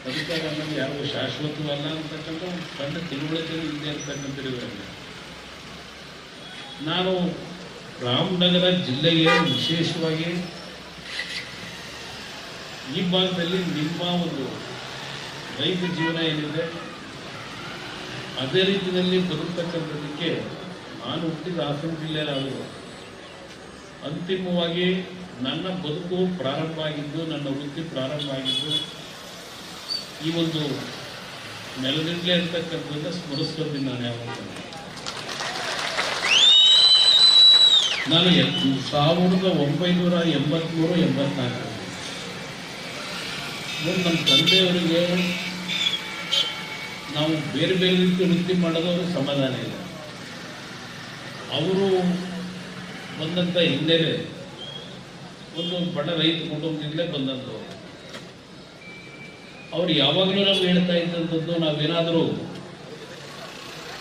ಅಧಿಕಾರ ಅನ್ನೋದು ಯಾರಿಗೂ ಶಾಶ್ವತವಲ್ಲ ಅಂತಕ್ಕಂಥ ಒಂದು ಸಣ್ಣ ತಿಳುವಳಿಕೆಯಲ್ಲಿ ಹಿಂದೆ ಇರ್ತಕ್ಕಂಥದ್ದು. ನಾನು ರಾಮನಗರ ಜಿಲ್ಲೆಗೆ ವಿಶೇಷವಾಗಿ ಈ ಭಾಗದಲ್ಲಿ ನಿಮ್ಮ ಒಂದು ರೈತ ಜೀವನ ಏನಿದೆ ಅದೇ ರೀತಿಯಲ್ಲಿ ಬದುಕ್ತಕ್ಕಂಥದ್ದಕ್ಕೆ ನಾನು ಹುಟ್ಟಿದ ಹಾಸನ ಜಿಲ್ಲೆಯಲ್ಲಾದರೂ ಅಂತಿಮವಾಗಿ ನನ್ನ ಬದುಕು ಪ್ರಾರಂಭ ಆಗಿದ್ದು, ನನ್ನ ವೃತ್ತಿ ಪ್ರಾರಂಭ ಆಗಿದ್ದು ಈ ಒಂದು ನೆಲದಿಂದಲೇ ಇರ್ತಕ್ಕಂಥದ್ದನ್ನು ಸ್ಮರಿಸ್ಕೊಳ್ತೀನಿ ನಾನು ಯಾವಾಗ. ನಾನು 1983-84 ನಮ್ಮ ತಂದೆಯವರಿಗೆ ನಾವು ಬೇರೆ ಬೇರೆ ರೀತಿ ವೃತ್ತಿ ಮಾಡೋದವರು ಸಮಾಧಾನ ಇಲ್ಲ. ಅವರು ಬಂದಂಥ ಹಿನ್ನೆಲೆ ಒಂದು ಬಡ ರೈತ ಕುಟುಂಬದಿಂದಲೇ ಬಂದಂಥವ್ರು. ಅವ್ರು ಯಾವಾಗಲೂ ನಾವು ಹೇಳ್ತಾ ಇದ್ದಂಥದ್ದು, ನಾವೇನಾದರೂ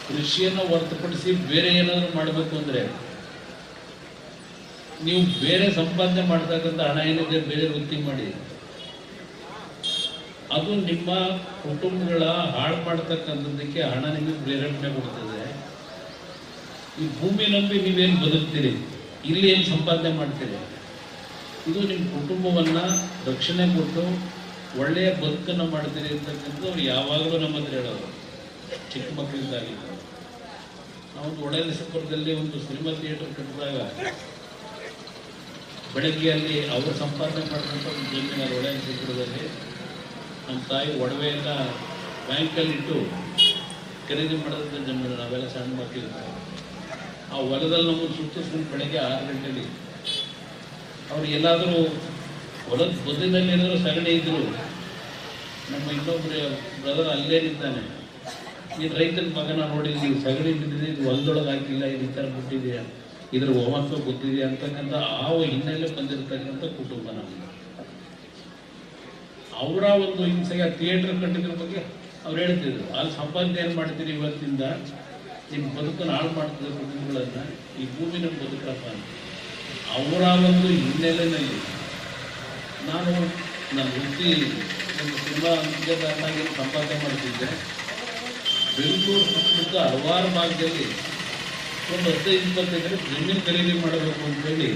ಕೃಷಿಯನ್ನು ಹೊರತುಪಡಿಸಿ ಬೇರೆ ಏನಾದರೂ ಮಾಡಬೇಕು ಅಂದರೆ ನೀವು ಬೇರೆ ಸಂಪಾದನೆ ಮಾಡ್ತಕ್ಕಂಥ ಹಣ ಏನಿದೆ ಬೇರೆ ವೃತ್ತಿ ಮಾಡಿ, ಅದು ನಿಮ್ಮ ಕುಟುಂಬಗಳ ಹಾಳು ಮಾಡ್ತಕ್ಕಂಥದ್ದಕ್ಕೆ ಹಣ ನಿಮಗೆ ಪ್ರೇರೇಪಣೆ ಕೊಡ್ತದೆ. ಈ ಭೂಮಿ ನಂಬಿ ನೀವೇನು ಬದುಕ್ತೀರಿ, ಇಲ್ಲಿ ಏನು ಸಂಪಾದನೆ ಮಾಡ್ತೀರಿ, ಇದು ನಿಮ್ಮ ಕುಟುಂಬವನ್ನು ರಕ್ಷಣೆ ಕೊಟ್ಟು ಒಳ್ಳೆಯ ಬದುಕನ್ನು ಮಾಡ್ತೀರಿ ಅಂತಕ್ಕಂಥದ್ದು ಅವ್ರು ಯಾವಾಗಲೂ ನಮ್ಮ ಹತ್ರ ಹೇಳೋರು. ಚಿಕ್ಕ ಮಕ್ಕಳಿದ್ದಾಗಿತ್ತು. ನಾವೊಂದು ಒಡೆಯಲಿಸಪುರದಲ್ಲಿ ಒಂದು ಸಿನಿಮಾ ಥಿಯೇಟರ್ ಕಟ್ಟಿದಾಗ ಬೆಳಗ್ಗೆ ಅಲ್ಲಿ ಅವರು ಸಂಪಾದನೆ ಮಾಡಿದಂಥ ಒಂದು ಜಮೀನು ಒಡೆಯಲಿಸಪುರದಲ್ಲಿ ನಮ್ಮ ತಾಯಿ ಒಡವೆ ಎಲ್ಲ ಬ್ಯಾಂಕಲ್ಲಿ ಇಟ್ಟು ಖರೀದಿ ಮಾಡಿದಂಥ ಜಮೀನು. ನಾವೆಲ್ಲ ಸಣ್ಣ ಮಕ್ಕಳಿರ್ತಾರೆ. ಆ ಹೊಲದಲ್ಲಿ ನಮ್ಮನ್ನು ಸುತ್ತಿಸ್ಕೊಂಡು ಬೆಳಗ್ಗೆ 6 ಗಂಟೆಗೆ ಅವ್ರು ಎಲ್ಲಾದರೂ ಹೊಲದ ಬದಿನಲ್ಲಿ ಏನಾದರೂ ಸಗಣಿ ಇದ್ರು, ನಮ್ಮ ಇನ್ನೊಬ್ಬರು ಬ್ರದರ್ ಅಲ್ಲೇ ನಿಂತಾನೆ, ಈ ರೈತನ ಮಗನ ನೋಡಿದ್ವಿ, ಸಗಣಿ ಬಿದ್ದಿದೆ, ಇದು ಹೊಲದೊಳಗೆ ಹಾಕಿಲ್ಲ, ಇದು ಈ ಥರ ಬಿಟ್ಟಿದೆಯಾ, ಇದ್ರ ಮಹತ್ವ ಗೊತ್ತಿದೆಯಾ ಅಂತಕ್ಕಂಥ ಆ ಹಿನ್ನೆಲೆ ಬಂದಿರತಕ್ಕಂಥ ಕುಟುಂಬ ನಮ್ಮದು. ಅವರ ಒಂದು ಹಿಂಸೆಗೆ ಆ ಥಿಯೇಟರ್ ಕಟ್ಟಿದ್ರ ಬಗ್ಗೆ ಅವ್ರು ಹೇಳ್ತಿದ್ರು, ಅಲ್ಲಿ ಸಂಪಾದನೆ ಏನು ಮಾಡ್ತೀರಿ ಇವತ್ತಿಂದ, ನಿಮ್ಮ ಬದುಕನ್ನು ಹಾಳು ಮಾಡ್ತಿದ್ದ ಕುಟುಂಬಗಳನ್ನು, ಈ ಭೂಮಿನ ಬದುಕಪ್ಪ ಅಂತ. ಅವರ ಒಂದು ಹಿನ್ನೆಲೆಯಲ್ಲಿ ನಾನು ನನ್ನ ವೃತ್ತಿ ಒಂದು ಸಿನಿಮಾ ನಿರ್ದೇಶಕನಾಗಿ ಸಂಪಾದನೆ ಮಾಡ್ತಿದ್ದೆ. ಬೆಂಗಳೂರು ಸುತ್ತಮುತ್ತ ಹಲವಾರು ಭಾಗದಲ್ಲಿ ಒಂದು 15-20 ಎಕರೆ ಜಮೀನು ಖರೀದಿ ಮಾಡಬೇಕು ಅಂತೇಳಿ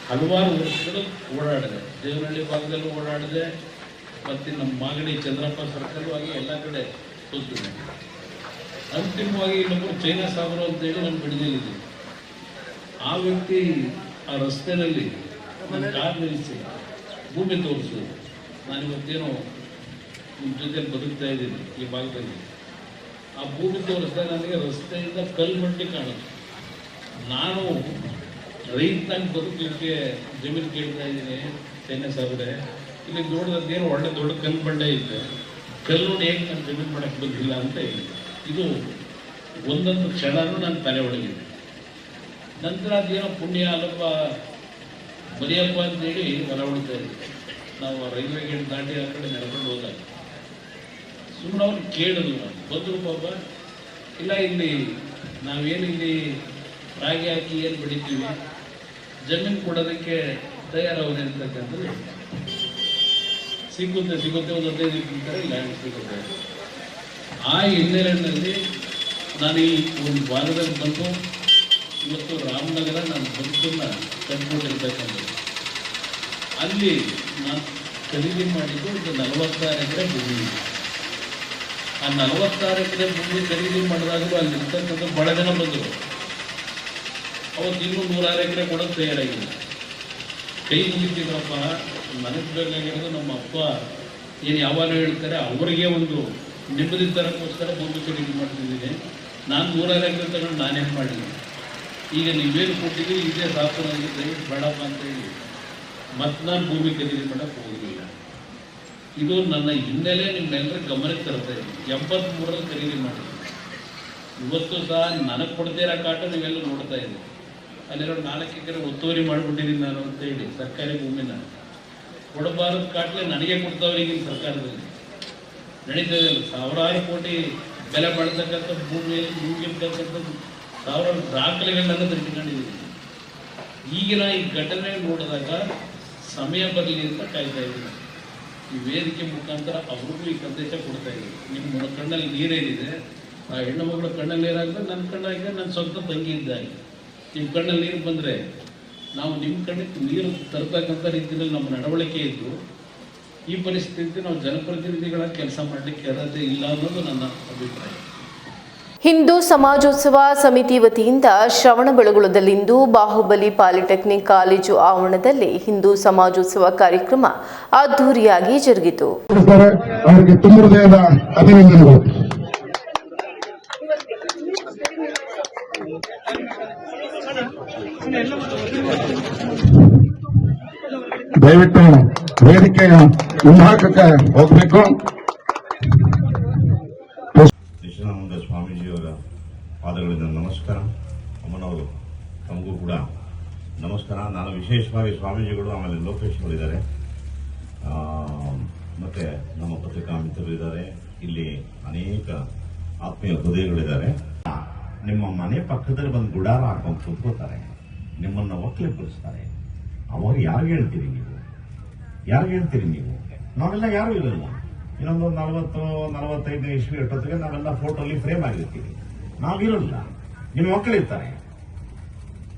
ಹಲವಾರು ವರ್ಷಗಳು ಓಡಾಡಿದೆ. ದೇವನಹಳ್ಳಿ ಭಾಗದಲ್ಲೂ ಓಡಾಡಿದೆ, ಮತ್ತು ನಮ್ಮ ಮಾಗಡಿ ಚಂದ್ರಪ್ಪ ಸರ್ಕಲ್ವಾಗಿ ಎಲ್ಲ ಕಡೆ ಹೋಗ್ತಿದ್ದೆ. ಅಂತಿಮವಾಗಿ ಇನ್ನೊಬ್ಬರು ಚೈನಾ ಸಾಗರ ಅಂತೇಳಿ ನಮ್ಮ ಬಿಡದಿಲ್ಲಿದೆ. ಆ ವ್ಯಕ್ತಿ ಆ ರಸ್ತೆಯಲ್ಲಿ ನನ್ನ ಕಾರ್ ನಿಲ್ಲಿಸಿ ಭೂಮಿ ತೋರಿಸು, ನಾನಿವತ್ತೇನೋ ನಿಮ್ಮ ಜೊತೆ ಬದುಕ್ತಾ ಇದ್ದೀನಿ ಈ ಭಾಗದಲ್ಲಿ. ಆ ಭೂಮಿ ತೋರಿಸಿದಾಗ ನನಗೆ ರಸ್ತೆಯಿಂದ ಕಲ್ಮಟ್ಟಿ ಕಾಣುತ್ತೆ. ನಾನು ರೈತನಾಗಿ ಬದುಕಲಿಕ್ಕೆ ಜಮೀನು ಕೇಳ್ತಾ ಇದ್ದೀನಿ ಚೈನಾ ಸಾಗರೆ, ಇಲ್ಲಿ ನೋಡಿದೇನು ಒಳ್ಳೆ ದೊಡ್ಡ ಕಲ್ಲು ಬಂಡೆ ಇದೆ, ಕಲ್ಲು ಹೇಗೆ ನಾನು ಜಮೀನು ಮಾಡೋಕ್ಕೆ ಬಂದಿಲ್ಲ ಅಂತ ಹೇಳಿ ಇದು ಒಂದೊಂದು ಕ್ಷಣನೂ ನನ್ನ ತಲೆ ಒಳಗಿದೆ. ನಂತರ ಅದೇನೋ ಪುಣ್ಯ ಅಲ್ಲಪ್ಪ ಬರೆಯಪ್ಪ ಅಂತೇಳಿ ಹೊರ ಹೊಡ್ತಾ ಇದ್ದೆ. ನಾವು ರೈಲ್ವೆ ಗೇಟ್ ದಾಟಿ ಆ ಕಡೆ ನಡ್ಕೊಂಡು ಹೋದಾಗ ಸುಮ್ಮನೆ ಅವ್ರು ಕೇಳಿದ್ರು, ನಾನು ಬಂದರು ಪಾಪ, ಇಲ್ಲ ಇಲ್ಲಿ ನಾವೇನು ಇಲ್ಲಿ ರಾಗಿ ಹಾಕಿ ಏನು ಬೆಳಿತೀವಿ, ಜಮೀನು ಕೊಡೋದಕ್ಕೆ ತಯಾರವ್ರೆ ಅಂತಕ್ಕಂಥದ್ದು. ಸಿಗುತ್ತೆ ಒಂದು 15 ಎಕರೆ ಲ್ಯಾಂಡ್ ಸಿಗುತ್ತೆ. ಆ ಹಿನ್ನೆಲೆಯಲ್ಲಿ ನಾನು ಈ ಒಂದು ಭಾಗದಲ್ಲಿ ಬಂದು ಇವತ್ತು ರಾಮನಗರ ನನ್ನ ಬದುಕನ್ನು ಕಟ್ಕೊಂಡಿರ್ತಕ್ಕಂಥದ್ದು. ಅಲ್ಲಿ ನಾನು ಖರೀದಿ ಮಾಡಿದ್ದು ಒಂದು 46 ಎಕರೆ ಭೂಮಿ. ಆ 46 ಎಕರೆ ಭೂಮಿ ಖರೀದಿ ಮಾಡಿದಾಗಲೂ ಅಲ್ಲಿರ್ತಕ್ಕಂಥ ಬಹಳ ಜನ ಬಂದರು. ಅವತ್ತು ಇನ್ನೂ 106 ಎಕರೆ ಕೊಡೋದು ತಯಾರಾಗಿಲ್ಲ. ಕೈ ಮುಗಿತಿದ್ರಪ್ಪ, ನನಗೆ ಬೇಕಾಗಿರೋದು ನಮ್ಮ ಅಪ್ಪ ಏನು ಯಾವಾಗ ಹೇಳ್ತಾರೆ ಅವರಿಗೆ ಒಂದು ನೆಮ್ಮದಿ ತರಕ್ಕೋಸ್ಕರ ಭೂಮಿ ಖರೀದಿ ಮಾಡ್ತಿದ್ದೀನಿ. ನಾನು 106 ಎಕರೆ ತಗೊಂಡು ನಾನೇನು ಮಾಡಿದ್ದೀನಿ, ಈಗ ನೀವೇನು ಕೊಟ್ಟಿದ್ದೀವಿ ಇದೇ ಸಾಕು, ನನಗೆ ದಯವಿಟ್ಟು ಬೇಡಪ್ಪ ಅಂತ ಹೇಳಿ ಮತ್ತು ನಾನು ಭೂಮಿ ಖರೀದಿ ಮಾಡೋಕ್ಕೆ ಹೋಗಲಿಲ್ಲ. ಇದು ನನ್ನ ಹಿನ್ನೆಲೆ ನಿಮ್ಮೆಲ್ಲರ ಗಮನಕ್ಕೆ ತರ್ತಾ ಇದ್ದೀನಿ. 83ರಲ್ಲಿ ಖರೀದಿ ಮಾಡಿದ್ದೀನಿ. ಇವತ್ತು ಸಹ ನನಗೆ ಕೊಡದೇ ಇರೋ ಕಾಟ ನೀವೆಲ್ಲ ನೋಡ್ತಾ ಇದ್ದೀವಿ. ಅಲ್ಲೆಲ್ಲ 4 ಎಕರೆ ಒತ್ತುವರಿ ಮಾಡಿಬಿಟ್ಟಿದ್ದೀನಿ ನಾನು ಅಂತೇಳಿ ಸರ್ಕಾರಿ ಭೂಮಿನ. ಕೊಡಬಾರದ ಕಾಟ್ಲೆ ನನಗೆ ಕೊಡ್ತಾವ್ರೆ ಈಗಿನ ಸರ್ಕಾರದಲ್ಲಿ. ನಡೀತಾ ಇದೆಯಲ್ಲ, ಸಾವಿರಾರು ಕೋಟಿ ಬೆಲೆ ಮಾಡ್ತಕ್ಕಂಥ ಭೂಮಿಯಲ್ಲಿ ನಿಮಗಿರ್ತಕ್ಕಂಥದ್ದು ಸಾವಿರಾರು ದಾಖಲೆಗಳನ್ನ ತಿಳ್ಕೊಂಡಿದ್ದೀನಿ. ಈಗಿನ ಈ ಘಟನೆ ನೋಡಿದಾಗ ಸಮಯ ಬರಲಿ ಅಂತ ಕಾಯ್ತಾ ಇದ್ದೀನಿ. ಈ ವೇದಿಕೆ ಮುಖಾಂತರ ಅವ್ರಿಗೂ ಈ ಸಂದೇಶ ಕೊಡ್ತಾ ಇದ್ದೀನಿ. ನಿಮ್ಮ ಕಣ್ಣಲ್ಲಿ ನೀರೇನಿದೆ, ಆ ಹೆಣ್ಣು ಮಗಳ ಕಣ್ಣಲ್ಲಿ ನೀರಾಗಿದೆ, ನನ್ನ ಕಣ್ಣಾಗಿದೆ, ನನ್ನ ಸ್ವಂತ ತಂಗಿ ಇದ್ದಾಗಿ. ನಿಮ್ಮ ಕಣ್ಣಲ್ಲಿ ನೀರು ಬಂದರೆ ನಾವು ನಿಮ್ಮ ಕಣ್ಣಿಗೆ ನೀರು ತರತಕ್ಕಂಥ ರೀತಿಯಲ್ಲಿ ನಮ್ಮ ನಡವಳಿಕೆ ಇದ್ದು ಈ ಪರಿಸ್ಥಿತಿ ನಾವು ಜನಪ್ರತಿನಿಧಿಗಳ ಕೆಲಸ ಮಾಡಲಿಕ್ಕೆ ಅರ್ಹತೆ ಇಲ್ಲ ಅನ್ನೋದು ನನ್ನ ಅಭಿಪ್ರಾಯ. ಹಿಂದೂ ಸಮಾಜೋತ್ಸವ ಸಮಿತಿ ವತಿಯಿಂದ ಶ್ರವಣಬೆಳಗೊಳದಲ್ಲಿಂದು ಬಾಹುಬಲಿ ಪಾಲಿಟೆಕ್ನಿಕ್ ಕಾಲೇಜು ಆವರಣದಲ್ಲಿ ಹಿಂದೂ ಸಮಾಜೋತ್ಸವ ಕಾರ್ಯಕ್ರಮ ಅದ್ದೂರಿಯಾಗಿ ಜರುಗಿತು. ಅವರಿಗೆ ತುಂಬ ಹೃದಯದ ಅಭಿನಂದನೆಗಳು. ದಯವಿಟ್ಟು ವೇದಿಕೆಯ ಮುಂಭಾಗಕ್ಕೆ ಹೋಗಬೇಕು. ನಿಶಾನಂದ ಸ್ವಾಮೀಜಿಯವರ ಪಾದಗಳಿಂದ ನಮಸ್ಕಾರ. ಅಮ್ಮನವರು ತಮಗೂ ಕೂಡ ನಮಸ್ಕಾರ. ನಾನು ವಿಶೇಷವಾಗಿ ಸ್ವಾಮೀಜಿಗಳು, ಆಮೇಲೆ ಲೋಕೇಶ್ ಅವರಿದ್ದಾರೆ, ಮತ್ತೆ ನಮ್ಮ ಪತ್ರಿಕಾ ಮಿತ್ರರಿದ್ದಾರೆ, ಇಲ್ಲಿ ಅನೇಕ ಆತ್ಮೀಯ ಹೃದಯಗಳಿದ್ದಾರೆ. ನಿಮ್ಮ ಮನೆ ಪಕ್ಕದಲ್ಲಿ ಬಂದು ಗುಡಾರ ಹಾಕೊಂಡು ಕೂತ್ಕೋತಾರೆ, ನಿಮ್ಮನ್ನು ಒಕ್ಕಲಿಬ್ಬರಿಸ್ತಾರೆ. ಅವಾಗ ಯಾರು ಹೇಳ್ತೀರಿ ನೀವು? ನಾವೆಲ್ಲ ಯಾರು ಇರಲ್ಲ. ಇನ್ನೊಂದು 40-45 ಇಸ್ವಿ ಎಷ್ಟೊತ್ತಿಗೆ ನಾವೆಲ್ಲ ಫೋಟೋಲಿ ಫ್ರೇಮ್ ಆಗಿರ್ತೀವಿ. ನಾವಿರಲ್ಲ. ನಿಮ್ಮ ಮಕ್ಕಳಿರ್ತಾರೆ,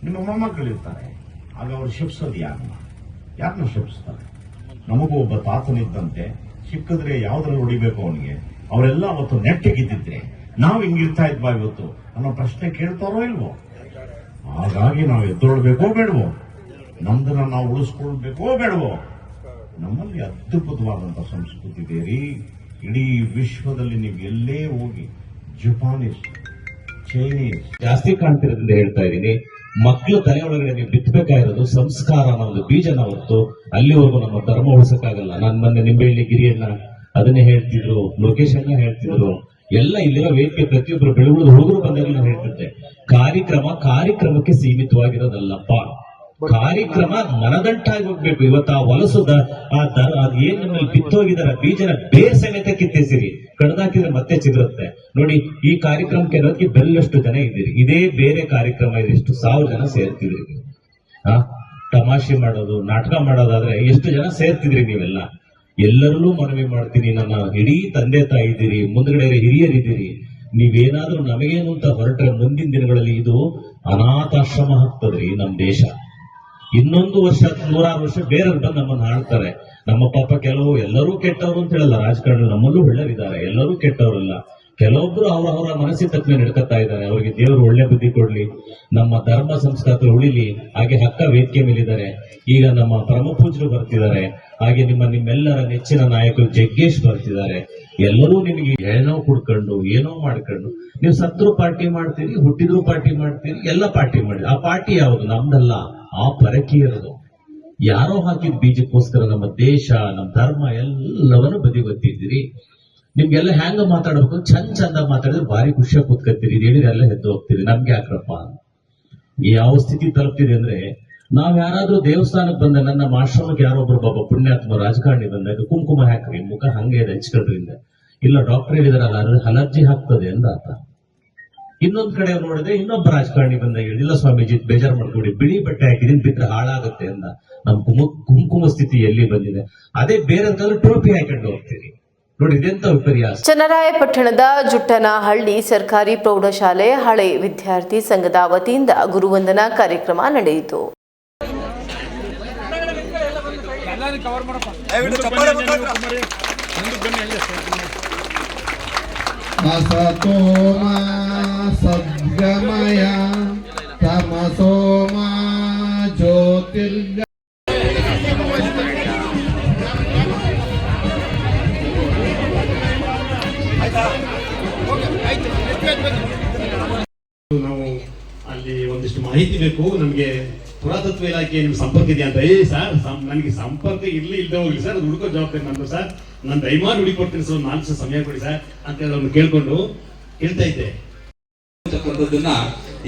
ನಿಮ್ಮ ಮೊಮ್ಮಕ್ಕಳಿರ್ತಾರೆ. ಆಗ ಅವ್ರು ಶಿಪ್ಸೋದು ಯಾರನ್ನ ಶಿಪ್ಸ್ತಾರೆ? ನಮಗೂ ಒಬ್ಬ ತಾತನಿದ್ದಂತೆ, ಸಿಕ್ಕಿದ್ರೆ ಯಾವ್ದ್ರಲ್ಲಿ ಹೊಡಿಬೇಕು ಅವನಿಗೆ. ಅವರೆಲ್ಲ ಅವತ್ತು ನೆಟ್ಟಿಗಿದ್ದಿದ್ರೆ ನಾವು ಹಿಂಗಿರ್ತಾ ಇದ್ವಾ ಇವತ್ತು ಅನ್ನೋ ಪ್ರಶ್ನೆ ಕೇಳ್ತಾರೋ ಇಲ್ವೋ? ಹಾಗಾಗಿ ನಾವು ಎದ್ದೊಳ್ಬೇಕೋ ಬೇಡವೋ? ನಮ್ದನ್ನ ನಾವು ಉಳಿಸ್ಕೊಳ್ಬೇಕೋ ಬೇಡವೋ? ನಮ್ಮಲ್ಲಿ ಅದ್ಭುತವಾದಂತಹ ಸಂಸ್ಕೃತಿ ಇದೆ ರೀ. ಇಡೀ ವಿಶ್ವದಲ್ಲಿ ನೀವು ಎಲ್ಲೇ ಹೋಗಿ, ಜಪಾನೀಸ್, ಚೈನೀಸ್ ಜಾಸ್ತಿ ಕಾಣ್ತಿರೋದ್ರಿಂದ ಹೇಳ್ತಾ ಇದ್ದೀನಿ. ಮಕ್ಕಳ ತಲೆ ಒಳಗಡೆ ನೀವು ಬಿತ್ತಬೇಕಾಗಿರೋದು ಸಂಸ್ಕಾರ ಅನ್ನೋದು ಬೀಜನ ಹೊರತು ಅಲ್ಲಿವರೆಗೂ ನಮ್ಮ ಧರ್ಮ ಉಳಿಸಕ್ಕಾಗಲ್ಲ. ನಾನು ಮೊನ್ನೆ ನಿಂಬೆಹಳ್ಳಿ ಗಿರಿಯನ್ನ ಅದನ್ನೇ ಹೇಳ್ತಿದ್ರು, ಲೋಕೇಶ್ ಅನ್ನ ಹೇಳ್ತಿದ್ರು, ಎಲ್ಲ ಇಲ್ಲಿರೋ ವೇದಿಕೆ ಪ್ರತಿಯೊಬ್ಬರು ಬೆಳಗುಳದ ಹುಡುಗರು ಬಂದಾಗ ನಾನು ಹೇಳ್ತಿದ್ದೆ, ಕಾರ್ಯಕ್ರಮಕ್ಕೆ ಸೀಮಿತವಾಗಿರೋದಲ್ಲಪ್ಪ. ಕಾರ್ಯಕ್ರಮ ಮನದಂಟಾಗಿ ಹೋಗ್ಬೇಕು. ಇವತ್ತು ಆ ಹೊಲಸದ ಅದೇನ್ ನಮ್ಮಲ್ಲಿ ಬಿತ್ತೋಗಿದಾರ ಬೀಜನ ಬೇರ್ ಸಮೇತ ಕಿತ್ತೇಸಿರಿ, ಕಡ್ದಾಕಿದ್ರೆ ಮತ್ತೆ ಚಿಗುರುತ್ತೆ. ನೋಡಿ, ಈ ಕಾರ್ಯಕ್ರಮಕ್ಕೆ ಅನ್ನೋದಕ್ಕೆ ಬೆಲ್ಲಷ್ಟು ಜನ ಇದ್ದೀರಿ. ಇದೇ ಬೇರೆ ಕಾರ್ಯಕ್ರಮ ಇದೆ, ಎಷ್ಟು 1000 ಜನ ಸೇರ್ತಿದ್ರಿ. ತಮಾಷೆ ಮಾಡೋದು, ನಾಟಕ ಮಾಡೋದಾದ್ರೆ ಎಷ್ಟು ಜನ ಸೇರ್ತಿದ್ರಿ ನೀವೆಲ್ಲ. ಎಲ್ಲರಲ್ಲೂ ಮನವಿ ಮಾಡ್ತೀನಿ, ನನ್ನ ಇಡೀ ತಂದೆ ತಾಯಿ ಇದ್ದೀರಿ, ಮುಂದ್ಗಡೆ ಹಿರಿಯರಿದ್ದೀರಿ. ನೀವೇನಾದ್ರೂ ನಮಗೇನು ಅಂತ ಹೊರಟ್ರೆ ಮುಂದಿನ ದಿನಗಳಲ್ಲಿ ಇದು ಅನಾಥಾಶ್ರಮ ಆಗ್ತದ್ರಿ ನಮ್ಮ ದೇಶ. ಇನ್ನೊಂದು ವರ್ಷ 100 ವರ್ಷ ಬೇರೆಯವ್ರು ಬಂದು ನಮ್ಮನ್ನು ಆಳ್ತಾರೆ. ನಮ್ಮ ಪಾಪ ಎಲ್ಲರೂ ಕೆಟ್ಟವರು ಅಂತ ಹೇಳಲ್ಲ, ರಾಜಕಾರಣ ನಮ್ಮಲ್ಲೂ ಒಳ್ಳೆಯರಿದ್ದಾರೆ, ಎಲ್ಲರೂ ಕೆಟ್ಟವರಲ್ಲ. ಕೆಲವೊಬ್ರು ಅವರ ಮನಸ್ಸಿನ ತಕ್ಕನೆ ನಡ್ಕೊತಾ ಇದ್ದಾರೆ. ಅವರಿಗೆ ದೇವರು ಒಳ್ಳೆ ಬುದ್ಧಿ ಕೊಡ್ಲಿ, ನಮ್ಮ ಧರ್ಮ ಸಂಸ್ಕೃತಿ ಉಳಿಲಿ. ಹಾಗೆ ಹಕ್ಕ ವೇದಿಕೆ ಮೇಲಿದ್ದಾರೆ. ಈಗ ನಮ್ಮ ಪರಮ ಪೂಜ್ಯರು ಬರ್ತಿದ್ದಾರೆ. ಹಾಗೆ ನಿಮ್ಮೆಲ್ಲರ ನೆಚ್ಚಿನ ನಾಯಕರು ಜಗ್ಗೇಶ್ ಬರ್ತಿದ್ದಾರೆ. ಎಲ್ಲರೂ ನಿಮಗೆ ಏನೋ ಕುಡ್ಕೊಂಡು ಏನೋ ಮಾಡ್ಕೊಂಡು, ನೀವು ಸತ್ರು ಪಾರ್ಟಿ ಮಾಡ್ತೀರಿ, ಹುಟ್ಟಿದ್ರು ಪಾರ್ಟಿ ಮಾಡ್ತೀರಿ, ಎಲ್ಲ ಪಾರ್ಟಿ ಮಾಡಿ. ಆ ಪಾರ್ಟಿ ಯಾವುದು? ನಮ್ದಲ್ಲ, ಆ ಪರಕೀಯರದು. ಯಾರೋ ಹಾಕಿದ ಬೀಜಕ್ಕೋಸ್ಕರ ನಮ್ಮ ದೇಶ, ನಮ್ಮ ಧರ್ಮ ಎಲ್ಲವನ್ನು ಬದಿಗೊತ್ತಿದ್ದೀರಿ. ನಿಮ್ಗೆಲ್ಲ ಹ್ಯಾಂಗ ಮಾತಾಡ್ಬೇಕು, ಚಂದ ಮಾತಾಡಿದ್ರೆ ಭಾರಿ ಖುಷಿಯಾಗಿ ಕೂತ್ಕೊತೀರಿ. ಇದೇನಿದೆ ಎಲ್ಲ ಎದ್ದು ಹೋಗ್ತೀರಿ. ನಮ್ಗೆ ಯಾಕ್ರಪ್ಪ ಯಾವ ಸ್ಥಿತಿ ತಲುಪ್ತಿದೆ ಅಂದ್ರೆ, ನಾವ್ ಯಾರಾದ್ರೂ ದೇವಸ್ಥಾನಕ್ಕೆ ಬಂದ, ನಮ್ಮ ಆಶ್ರಮಕ್ಕೆ ಯಾರೊಬ್ರು ಬಾಬಾ ಪುಣ್ಯಾತ್ಮ ರಾಜಕಾರಣಿ ಬಂದಾಗ ಕುಂಕುಮ ಹಾಕ್ರಿ, ಮುಖ ಹಂಗೆ ಇದೆ ಹಚ್ಕೊಳ್ರಿಂದ. ಇಲ್ಲ, ಡಾಕ್ಟರ್ ಹೇಳಿದಾರಲ್ಲ, ಅಲರ್ಜಿ ಆಗ್ತದೆ ಅಂತ ಆತ. ಇನ್ನೊಂದ್ ಕಡೆ ನೋಡಿದ್ರೆ ಇನ್ನೊಬ್ಬ ರಾಜಕಾರಣಿ ಬಂದಾಗ ಇಲ್ಲ ಸ್ವಾಮೀಜಿ ಬೇಜಾರು ಮಾಡ್ಕೊಡಿ, ಬಿಳಿ ಬಟ್ಟೆ ಹಾಕಿದೀನಿ, ಬಿದ್ರೆ ಹಾಳಾಗುತ್ತೆ ಅಂತ. ನಮ್ ಕುಂಕುಮ ಸ್ಥಿತಿ ಎಲ್ಲಿ ಬಂದಿದೆ? ಅದೇ ಬೇರೆ ಟೋಪಿ ಹಾಕೊಂಡು ಹೋಗ್ತೀರಿ. ನೋಡಿ, ಇದೆಂತ ವಿಪರ್ಯಾಸ. ಚನ್ನರಾಯಪಟ್ಟಣದ ಜುಟ್ಟನಹಳ್ಳಿ ಸರ್ಕಾರಿ ಪ್ರೌಢಶಾಲೆ ಹಳೆ ವಿದ್ಯಾರ್ಥಿ ಸಂಘದ ವತಿಯಿಂದ ಗುರುವಂದನಾ ಕಾರ್ಯಕ್ರಮ ನಡೆಯಿತು. ಅಸತೋಮ ಸದ್ಗಮಯ ತಮಸೋಮ ಜ್ಯೋತಿರ್ಗ. ನಾವು ಅಲ್ಲಿ ಒಂದಿಷ್ಟು ಮಾಹಿತಿ ಬೇಕು ನಮಗೆ. ಪುರಾತತ್ವ ಇಲಾಖೆ ನಿಮ್ ಸಂಪರ್ಕ ಇದೆಯಾ ಅಂತ. ಸರ್, ನನಗೆ ಸಂಪರ್ಕ ಇಲ್ಲದೆ ಹೋಗ್ಲಿ ಸರ್, ಅದು ಹುಡುಕೋ ಜವಾಬ್ದಾರಿ ನಂದು ಸರ್. ನಾನು ದಯಮಾಡಿ ಹುಡುಕೊಡ್ತೀನಿ ಸರ್, 4 ದಿವಸ ಸಮಯ ಕೊಡಿ ಸರ್ ಅಂತ ಹೇಳಿ ಅವ್ರನ್ನ ಕೇಳ್ಕೊಂಡು ಹೇಳ್ತಾ ಇದ್ದೆ.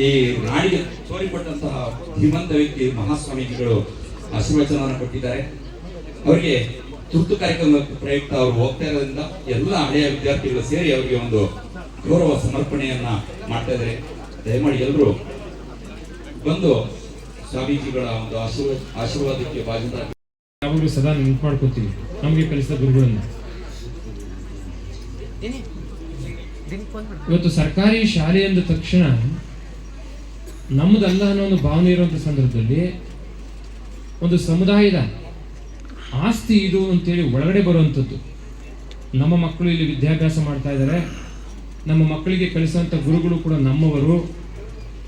ಈ ನಾಡಿಗೆ ತೋರಿಕೊಟ್ಟಂತಹ ಶ್ರೀಮಂತ ವ್ಯಕ್ತಿ ಮಹಾಸ್ವಾಮೀಜಿಗಳು ಆಶೀರ್ವಚನವನ್ನು ಕೊಟ್ಟಿದ್ದಾರೆ. ಅವರಿಗೆ ತುರ್ತು ಕಾರ್ಯಕ್ರಮ ಪ್ರಯುಕ್ತ ಅವರು ಹೋಗ್ತಾ ಇರೋದ್ರಿಂದ ಎಲ್ಲ ಹಳೆಯ ವಿದ್ಯಾರ್ಥಿಗಳು ಸೇರಿ ಅವರಿಗೆ ಒಂದು ಗೌರವ ಸಮರ್ಪಣೆಯನ್ನ ಮಾಡ್ತಾ ಇದ್ದಾರೆ. ದಯಮಾಡಿ ಎಲ್ಲರೂ ಬಂದು ಸ್ವಾಮೀಜಿಗಳ ಒಂದು ಆಶೀರ್ವಾದಕ್ಕೆ ಭಾಜನರಾಗಿ. ಯಾವಾಗಲೂ ಸದಾ ನೆನಪು ಮಾಡ್ಕೊತೀವಿ ನಮಗೆ ಕಲಿಸಿದ ಗುರುಗಳನ್ನ. ಇವತ್ತು ಸರ್ಕಾರಿ ಶಾಲೆ ಅಂದ ತಕ್ಷಣ ನಮ್ಮದಲ್ಲ ಅನ್ನೋ ಒಂದು ಭಾವನೆ ಇರುವಂತ ಸಂದರ್ಭದಲ್ಲಿ ಒಂದು ಸಮುದಾಯದ ಆಸ್ತಿ ಇದು ಅಂತೇಳಿ ಒಳಗಡೆ ಬರುವಂಥದ್ದು. ನಮ್ಮ ಮಕ್ಕಳು ಇಲ್ಲಿ ವಿದ್ಯಾಭ್ಯಾಸ ಮಾಡ್ತಾ ಇದ್ದಾರೆ, ನಮ್ಮ ಮಕ್ಕಳಿಗೆ ಕಲಿಸುವಂಥ ಗುರುಗಳು ಕೂಡ ನಮ್ಮವರು.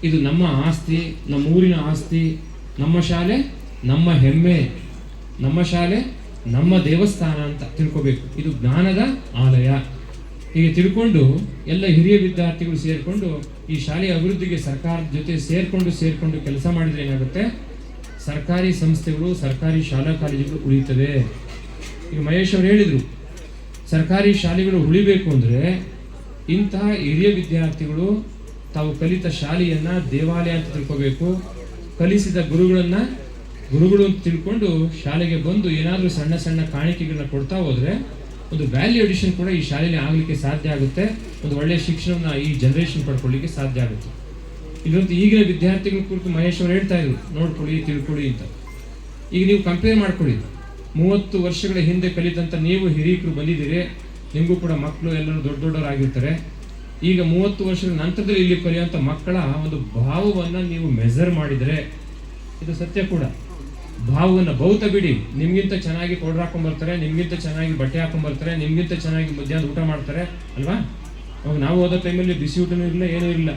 ಇದು ನಮ್ಮ ಆಸ್ತಿ, ನಮ್ಮ ಊರಿನ ಆಸ್ತಿ. ನಮ್ಮ ಶಾಲೆ ನಮ್ಮ ಹೆಮ್ಮೆ, ನಮ್ಮ ಶಾಲೆ ನಮ್ಮ ದೇವಸ್ಥಾನ ಅಂತ ತಿಳ್ಕೋಬೇಕು. ಇದು ಜ್ಞಾನದ ಆಲಯ. ಹೀಗೆ ತಿಳ್ಕೊಂಡು ಎಲ್ಲ ಹಿರಿಯ ವಿದ್ಯಾರ್ಥಿಗಳು ಸೇರಿಕೊಂಡು ಈ ಶಾಲೆಯ ಅಭಿವೃದ್ಧಿಗೆ ಸರ್ಕಾರದ ಜೊತೆ ಸೇರಿಕೊಂಡು ಕೆಲಸ ಮಾಡಿದರೆ ಏನಾಗುತ್ತೆ, ಸರ್ಕಾರಿ ಸಂಸ್ಥೆಗಳು, ಸರ್ಕಾರಿ ಶಾಲಾ ಕಾಲೇಜುಗಳು ಉಳಿತವೆ. ಈಗ ಮಹೇಶ್ ಅವರು ಹೇಳಿದರು, ಸರ್ಕಾರಿ ಶಾಲೆಗಳು ಉಳಿಬೇಕು ಅಂದರೆ ಇಂತಹ ಹಿರಿಯ ವಿದ್ಯಾರ್ಥಿಗಳು ತಾವು ಕಲಿತ ಶಾಲೆಯನ್ನು ದೇವಾಲಯ ಅಂತ ತಿಳ್ಕೋಬೇಕು. ಕಲಿಸಿದ ಗುರುಗಳು ಅಂತ ತಿಳ್ಕೊಂಡು ಶಾಲೆಗೆ ಬಂದು ಏನಾದರೂ ಸಣ್ಣ ಸಣ್ಣ ಕಾಣಿಕೆಗಳನ್ನ ಕೊಡ್ತಾ ಹೋದರೆ ಒಂದು ವ್ಯಾಲ್ಯೂ ಎಡಿಷನ್ ಕೂಡ ಈ ಶಾಲೆಯಲ್ಲಿ ಆಗಲಿಕ್ಕೆ ಸಾಧ್ಯ ಆಗುತ್ತೆ. ಒಂದು ಒಳ್ಳೆಯ ಶಿಕ್ಷಣವನ್ನು ಈ ಜನರೇಷನ್ ಪಡ್ಕೊಳ್ಳಿಕ್ಕೆ ಸಾಧ್ಯ ಆಗುತ್ತೆ. ಇಲ್ಲಂತೂ ಈಗಿನ ವಿದ್ಯಾರ್ಥಿಗಳ ಕುರಿತು ಮಹೇಶ್ ಅವರು ಹೇಳ್ತಾ ಇದ್ರು, ನೋಡ್ಕೊಳ್ಳಿ, ತಿಳ್ಕೊಳ್ಳಿ ಅಂತ. ಈಗ ನೀವು ಕಂಪೇರ್ ಮಾಡ್ಕೊಳ್ಳಿ, 30 ವರ್ಷಗಳ ಹಿಂದೆ ಕಲಿತಂಥ ನೀವು ಹಿರಿಯರು ಬಂದಿದ್ದೀರಿ, ನಿಮಗೂ ಕೂಡ ಮಕ್ಕಳು ಎಲ್ಲರೂ ದೊಡ್ಡವರಾಗಿರ್ತಾರೆ. ಈಗ 30 ವರ್ಷಗಳ ನಂತರದಲ್ಲಿ ಇಲ್ಲಿ ಕಲಿಯುವಂಥ ಮಕ್ಕಳ ಒಂದು ಭಾವವನ್ನು ನೀವು ಮೆಜರ್ ಮಾಡಿದರೆ, ಇದು ಸತ್ಯ ಕೂಡ. ಭಾವವನ್ನು ಭೌತ ಬಿಡಿ, ನಿಮ್ಗಿಂತ ಚೆನ್ನಾಗಿ ಪೌಡರ್ ಹಾಕೊಂಡ್ಬರ್ತಾರೆ, ನಿಮ್ಗಿಂತ ಚೆನ್ನಾಗಿ ಬಟ್ಟೆ ಹಾಕೊಂಡ್ಬರ್ತಾರೆ, ನಿಮ್ಗಿಂತ ಚೆನ್ನಾಗಿ ಮಧ್ಯಾಹ್ನ ಊಟ ಮಾಡ್ತಾರೆ ಅಲ್ವಾ. ಅವಾಗ ನಾವು ಓದೋ ಟೈಮಲ್ಲಿ ಬಿಸಿ ಊಟನೂ ಇರಲಿಲ್ಲ, ಏನೂ ಇರಲಿಲ್ಲ.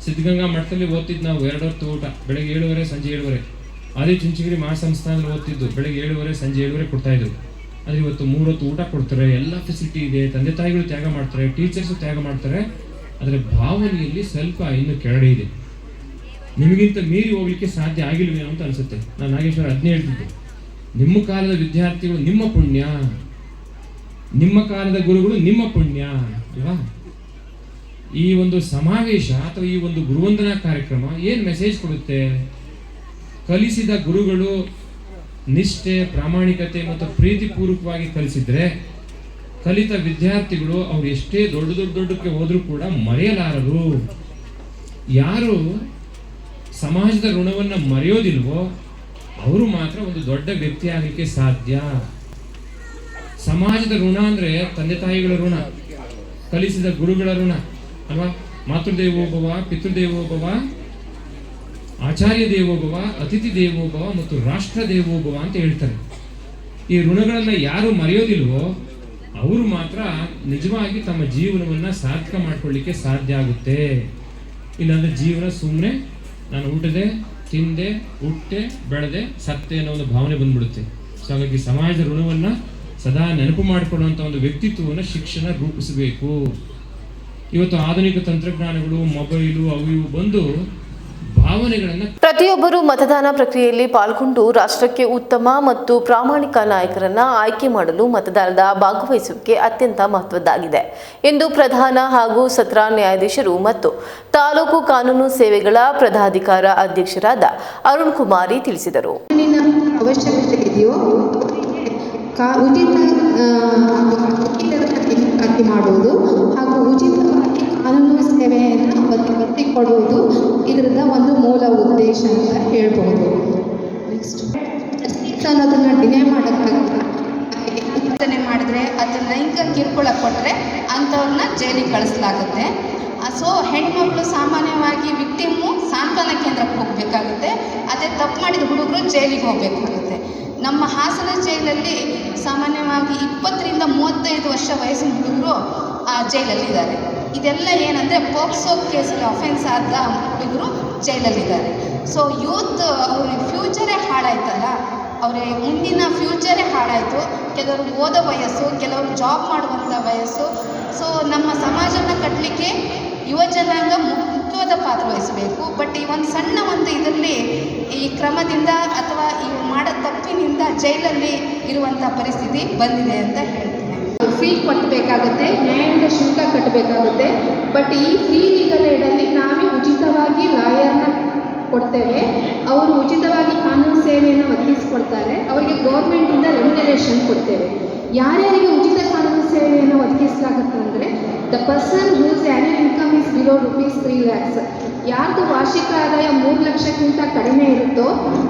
ಸಿದ್ಧಗಂಗಾ ಮಠದಲ್ಲಿ ಓದ್ತಿದ್ದು ನಾವು 2 ಹೊತ್ತು ಊಟ, ಬೆಳಗ್ಗೆ 7:30 ಸಂಜೆ 7:30. ಅದೇ ಚುಂಚನಗಿರಿ ಮಹಾಸಂಸ್ಥಾನದಲ್ಲಿ ಓದ್ತಿದ್ದು, ಬೆಳಗ್ಗೆ 7:30 ಸಂಜೆ 7:30 ಕೊಡ್ತಾಯಿದ್ರು. ಆದರೆ ಇವತ್ತು 3 ಹೊತ್ತು ಊಟ ಕೊಡ್ತಾರೆ, ಎಲ್ಲ ಫೆಸಿಲಿಟಿ ಇದೆ, ತಂದೆ ತಾಯಿಗಳು ತ್ಯಾಗ ಮಾಡ್ತಾರೆ, ಟೀಚರ್ಸು ತ್ಯಾಗ ಮಾಡ್ತಾರೆ. ಆದರೆ ಭಾವನೆಯಲ್ಲಿ ಸ್ವಲ್ಪ ಇನ್ನು ಕೆಳಗಡೆ ಇದೆ. ನಿಮಗಿಂತ ಮೀರಿ ಹೋಗ್ಲಿಕ್ಕೆ ಸಾಧ್ಯ ಆಗಿಲ್ವೇನೋ ಅಂತ ಅನಿಸುತ್ತೆ. ನಾನು ನಾಗೇಶ್ವರ ಅದನ್ನೇ ಹೇಳ್ತಿದ್ದೆ, ನಿಮ್ಮ ಕಾಲದ ವಿದ್ಯಾರ್ಥಿಗಳು ನಿಮ್ಮ ಪುಣ್ಯ, ನಿಮ್ಮ ಕಾಲದ ಗುರುಗಳು ನಿಮ್ಮ ಪುಣ್ಯ ಅಲ್ವಾ. ಈ ಒಂದು ಸಮಾವೇಶ ಅಥವಾ ಈ ಒಂದು ಗುರುವಂದನಾ ಕಾರ್ಯಕ್ರಮ ಏನು ಮೆಸೇಜ್ ಕೊಡುತ್ತೆ? ಕಲಿಸಿದ ಗುರುಗಳು ನಿಷ್ಠೆ, ಪ್ರಾಮಾಣಿಕತೆ ಮತ್ತು ಪ್ರೀತಿಪೂರ್ವಕವಾಗಿ ಕಲಿಸಿದ್ರೆ ಕಲಿತ ವಿದ್ಯಾರ್ಥಿಗಳು ಅವ್ರು ಎಷ್ಟೇ ದೊಡ್ಡಕ್ಕೆ ಹೋದ್ರೂ ಕೂಡ ಮರೆಯಲಾರರು. ಯಾರು ಸಮಾಜದ ಋಣವನ್ನು ಮರೆಯೋದಿಲ್ವೋ ಅವರು ಮಾತ್ರ ಒಂದು ದೊಡ್ಡ ವ್ಯಕ್ತಿ ಆಗಲಿಕ್ಕೆ ಸಾಧ್ಯ. ಸಮಾಜದ ಋಣ ಅಂದರೆ ತಂದೆ ತಾಯಿಗಳ ಋಣ, ಕಲಿಸಿದ ಗುರುಗಳ ಋಣ ಅಲ್ವಾ. ಮಾತೃದೇವೋಭವ, ಪಿತೃದೇವೋಭವ, ಆಚಾರ್ಯ ದೇವೋಭವ, ಅತಿಥಿ ದೇವೋಭವ ಮತ್ತು ರಾಷ್ಟ್ರ ದೇವೋಭವ ಅಂತ ಹೇಳ್ತಾರೆ. ಈ ಋಣಗಳನ್ನು ಯಾರು ಮರೆಯೋದಿಲ್ವೋ ಅವರು ಮಾತ್ರ ನಿಜವಾಗಿ ತಮ್ಮ ಜೀವನವನ್ನು ಸಾರ್ಥಕ ಮಾಡ್ಕೊಳ್ಳಿಕ್ಕೆ ಸಾಧ್ಯ ಆಗುತ್ತೆ. ಇಲ್ಲಾಂದ್ರೆ ಜೀವನ ಸುಮ್ಮನೆ ನಾನು ಊಟದೆ, ತಿಂದೆ, ಹುಟ್ಟೆ, ಬೆಳೆದೆ, ಸತ್ತೆ ಅನ್ನೋ ಒಂದು ಭಾವನೆ ಬಂದ್ಬಿಡುತ್ತೆ. ಸೊ ಹಾಗಾಗಿ ಸಮಾಜದ ಋಣವನ್ನು ಸದಾ ನೆನಪು ಮಾಡಿಕೊಳ್ಳುವಂಥ ಒಂದು ವ್ಯಕ್ತಿತ್ವವನ್ನು ಶಿಕ್ಷಣ ರೂಪಿಸಬೇಕು. ಇವತ್ತು ಆಧುನಿಕ ತಂತ್ರಜ್ಞಾನಗಳು, ಮೊಬೈಲು ಅವು ಇವು ಬಂದು ಭಾವನೆಗಳನ್ನು ಪ್ರತಿಯೊಬ್ಬರು ಮತದಾನ ಪ್ರಕ್ರಿಯೆಯಲ್ಲಿ ಪಾಲ್ಗೊಂಡು ರಾಷ್ಟ್ರಕ್ಕೆ ಉತ್ತಮ ಮತ್ತು ಪ್ರಾಮಾಣಿಕ ನಾಯಕರನ್ನ ಆಯ್ಕೆ ಮಾಡಲು ಮತದಾರರ ಭಾಗವಹಿಸುವಿಕೆ ಅತ್ಯಂತ ಮಹತ್ವದ್ದಾಗಿದೆ ಎಂದು ಪ್ರಧಾನ ಹಾಗೂ ಸತ್ರ ನ್ಯಾಯಾಧೀಶರು ಮತ್ತು ತಾಲೂಕು ಕಾನೂನು ಸೇವೆಗಳ ಪ್ರಾಧಿಕಾರ ಅಧ್ಯಕ್ಷರಾದ ಅರುಣ್ ಕುಮಾರಿ ತಿಳಿಸಿದರು. ಅವಶ್ಯಕತೆ ಇದೆಯೋ ಉಚಿತ ಆಯ್ಕೆ ಮಾಡುವುದು ಹಾಗೂ ಉಚಿತವಾಗಿ ಕಾನೂನು ಸೇವೆಯನ್ನು ಒದಗಿಸಿಕೊಡುವುದು ಇದರದ ಒಂದು ಮೂಲ ಉದ್ದೇಶ ಅಂತ ಹೇಳ್ಬೋದು. ನೆಕ್ಸ್ಟ್ ಅನ್ನೋದನ್ನು ಡಿನೇ ಮಾಡೋಕ್ಕಾಗತ್ತೆ ಮಾಡಿದ್ರೆ ಅದು ಲೈಂಗಿಕ ಕಿರುಕುಳ ಕೊಟ್ಟರೆ ಅಂಥವ್ರನ್ನ ಜೈಲಿಗೆ ಕಳಿಸಲಾಗುತ್ತೆ. ಸೊ ಹೆಣ್ಮಕ್ಳು ಸಾಮಾನ್ಯವಾಗಿ ವಿಕ್ಟಿಮ್ಮು ಸಾಂತ್ವನ ಕೇಂದ್ರಕ್ಕೆ ಹೋಗಬೇಕಾಗುತ್ತೆ, ಅದೇ ತಪ್ಪು ಮಾಡಿದ ಹುಡುಗರು ಜೈಲಿಗೆ ಹೋಗಬೇಕಾಗುತ್ತೆ. ನಮ್ಮ ಹಾಸನ ಜೈಲಲ್ಲಿ ಸಾಮಾನ್ಯವಾಗಿ 20 ರಿಂದ 35 ವರ್ಷ ವಯಸ್ಸಿನ ಹುಡುಗರು ಜೈಲಲ್ಲಿದ್ದಾರೆ. ಇದೆಲ್ಲ ಏನಂದರೆ ಪೋಕ್ಸೋ ಕೇಸಲ್ಲಿ ಅಫೆನ್ಸ್ ಆದ ಹುಡುಗರು ಜೈಲಲ್ಲಿದ್ದಾರೆ. ಸೊ ಯೂತ್ ಅವ್ರಿಗೆ ಫ್ಯೂಚರೇ ಹಾಳಾಯ್ತಲ್ಲ, ಅವರಿಗೆ ಮುಂದಿನ ಫ್ಯೂಚರೇ ಹಾಳಾಯಿತು. ಕೆಲವರು ಓದೋ ವಯಸ್ಸು, ಕೆಲವರು ಜಾಬ್ ಮಾಡುವಂಥ ವಯಸ್ಸು. ಸೊ ನಮ್ಮ ಸಮಾಜನ ಕಟ್ಟಲಿಕ್ಕೆ ಯುವ ಜನಾಂಗ ಮುಖ್ಯವಾದ ಪಾತ್ರ ವಹಿಸಬೇಕು. ಬಟ್ ಈ ಒಂದು ಸಣ್ಣ ಒಂದು ಇದರಲ್ಲಿ ಈ ಕ್ರಮದಿಂದ ಅಥವಾ ಈ ಮಾಡೋ ತಪ್ಪಿನಿಂದ ಜೈಲಲ್ಲಿ ಇರುವಂಥ ಪರಿಸ್ಥಿತಿ ಬಂದಿದೆ ಅಂತ ಹೇಳ್ತೀನಿ. ಫೀ ಕಟ್ಟಬೇಕಾಗುತ್ತೆ, ನ್ಯಾಯಾಂಗ ಶುಲ್ಕ ಕಟ್ಟಬೇಕಾಗುತ್ತೆ. ಬಟ್ ಈ ಫ್ರೀ ಲೀಗಲ್ ಏಡಲ್ಲಿ ನಾವೇ ಉಚಿತವಾಗಿ ಲಾಯರ್ನ ಕೊಡ್ತೇವೆ. ಅವರು ಉಚಿತವಾಗಿ ಕಾನೂನು ಸೇವೆಯನ್ನು ಒದಗಿಸಿಕೊಡ್ತಾರೆ. ಅವರಿಗೆ ಗೌರ್ಮೆಂಟಿಂದ ರೆಮ್ಯುನರೇಷನ್ ಕೊಡ್ತೇವೆ. ಯಾರ್ಯಾರಿಗೆ ಉಚಿತ ಕಾನೂನು ಸೇವೆಯನ್ನು ಒದಗಿಸಲಾಗುತ್ತೆ ಅಂದರೆ the person whose annual income is below ₹3 lakhs. ಯಾರ್ದು ವಾರ್ಷಿಕ ಆದಾಯ 3 ಲಕ್ಷಕ್ಕಿಂತ ಕಡಿಮೆ ಇರುತ್ತೋ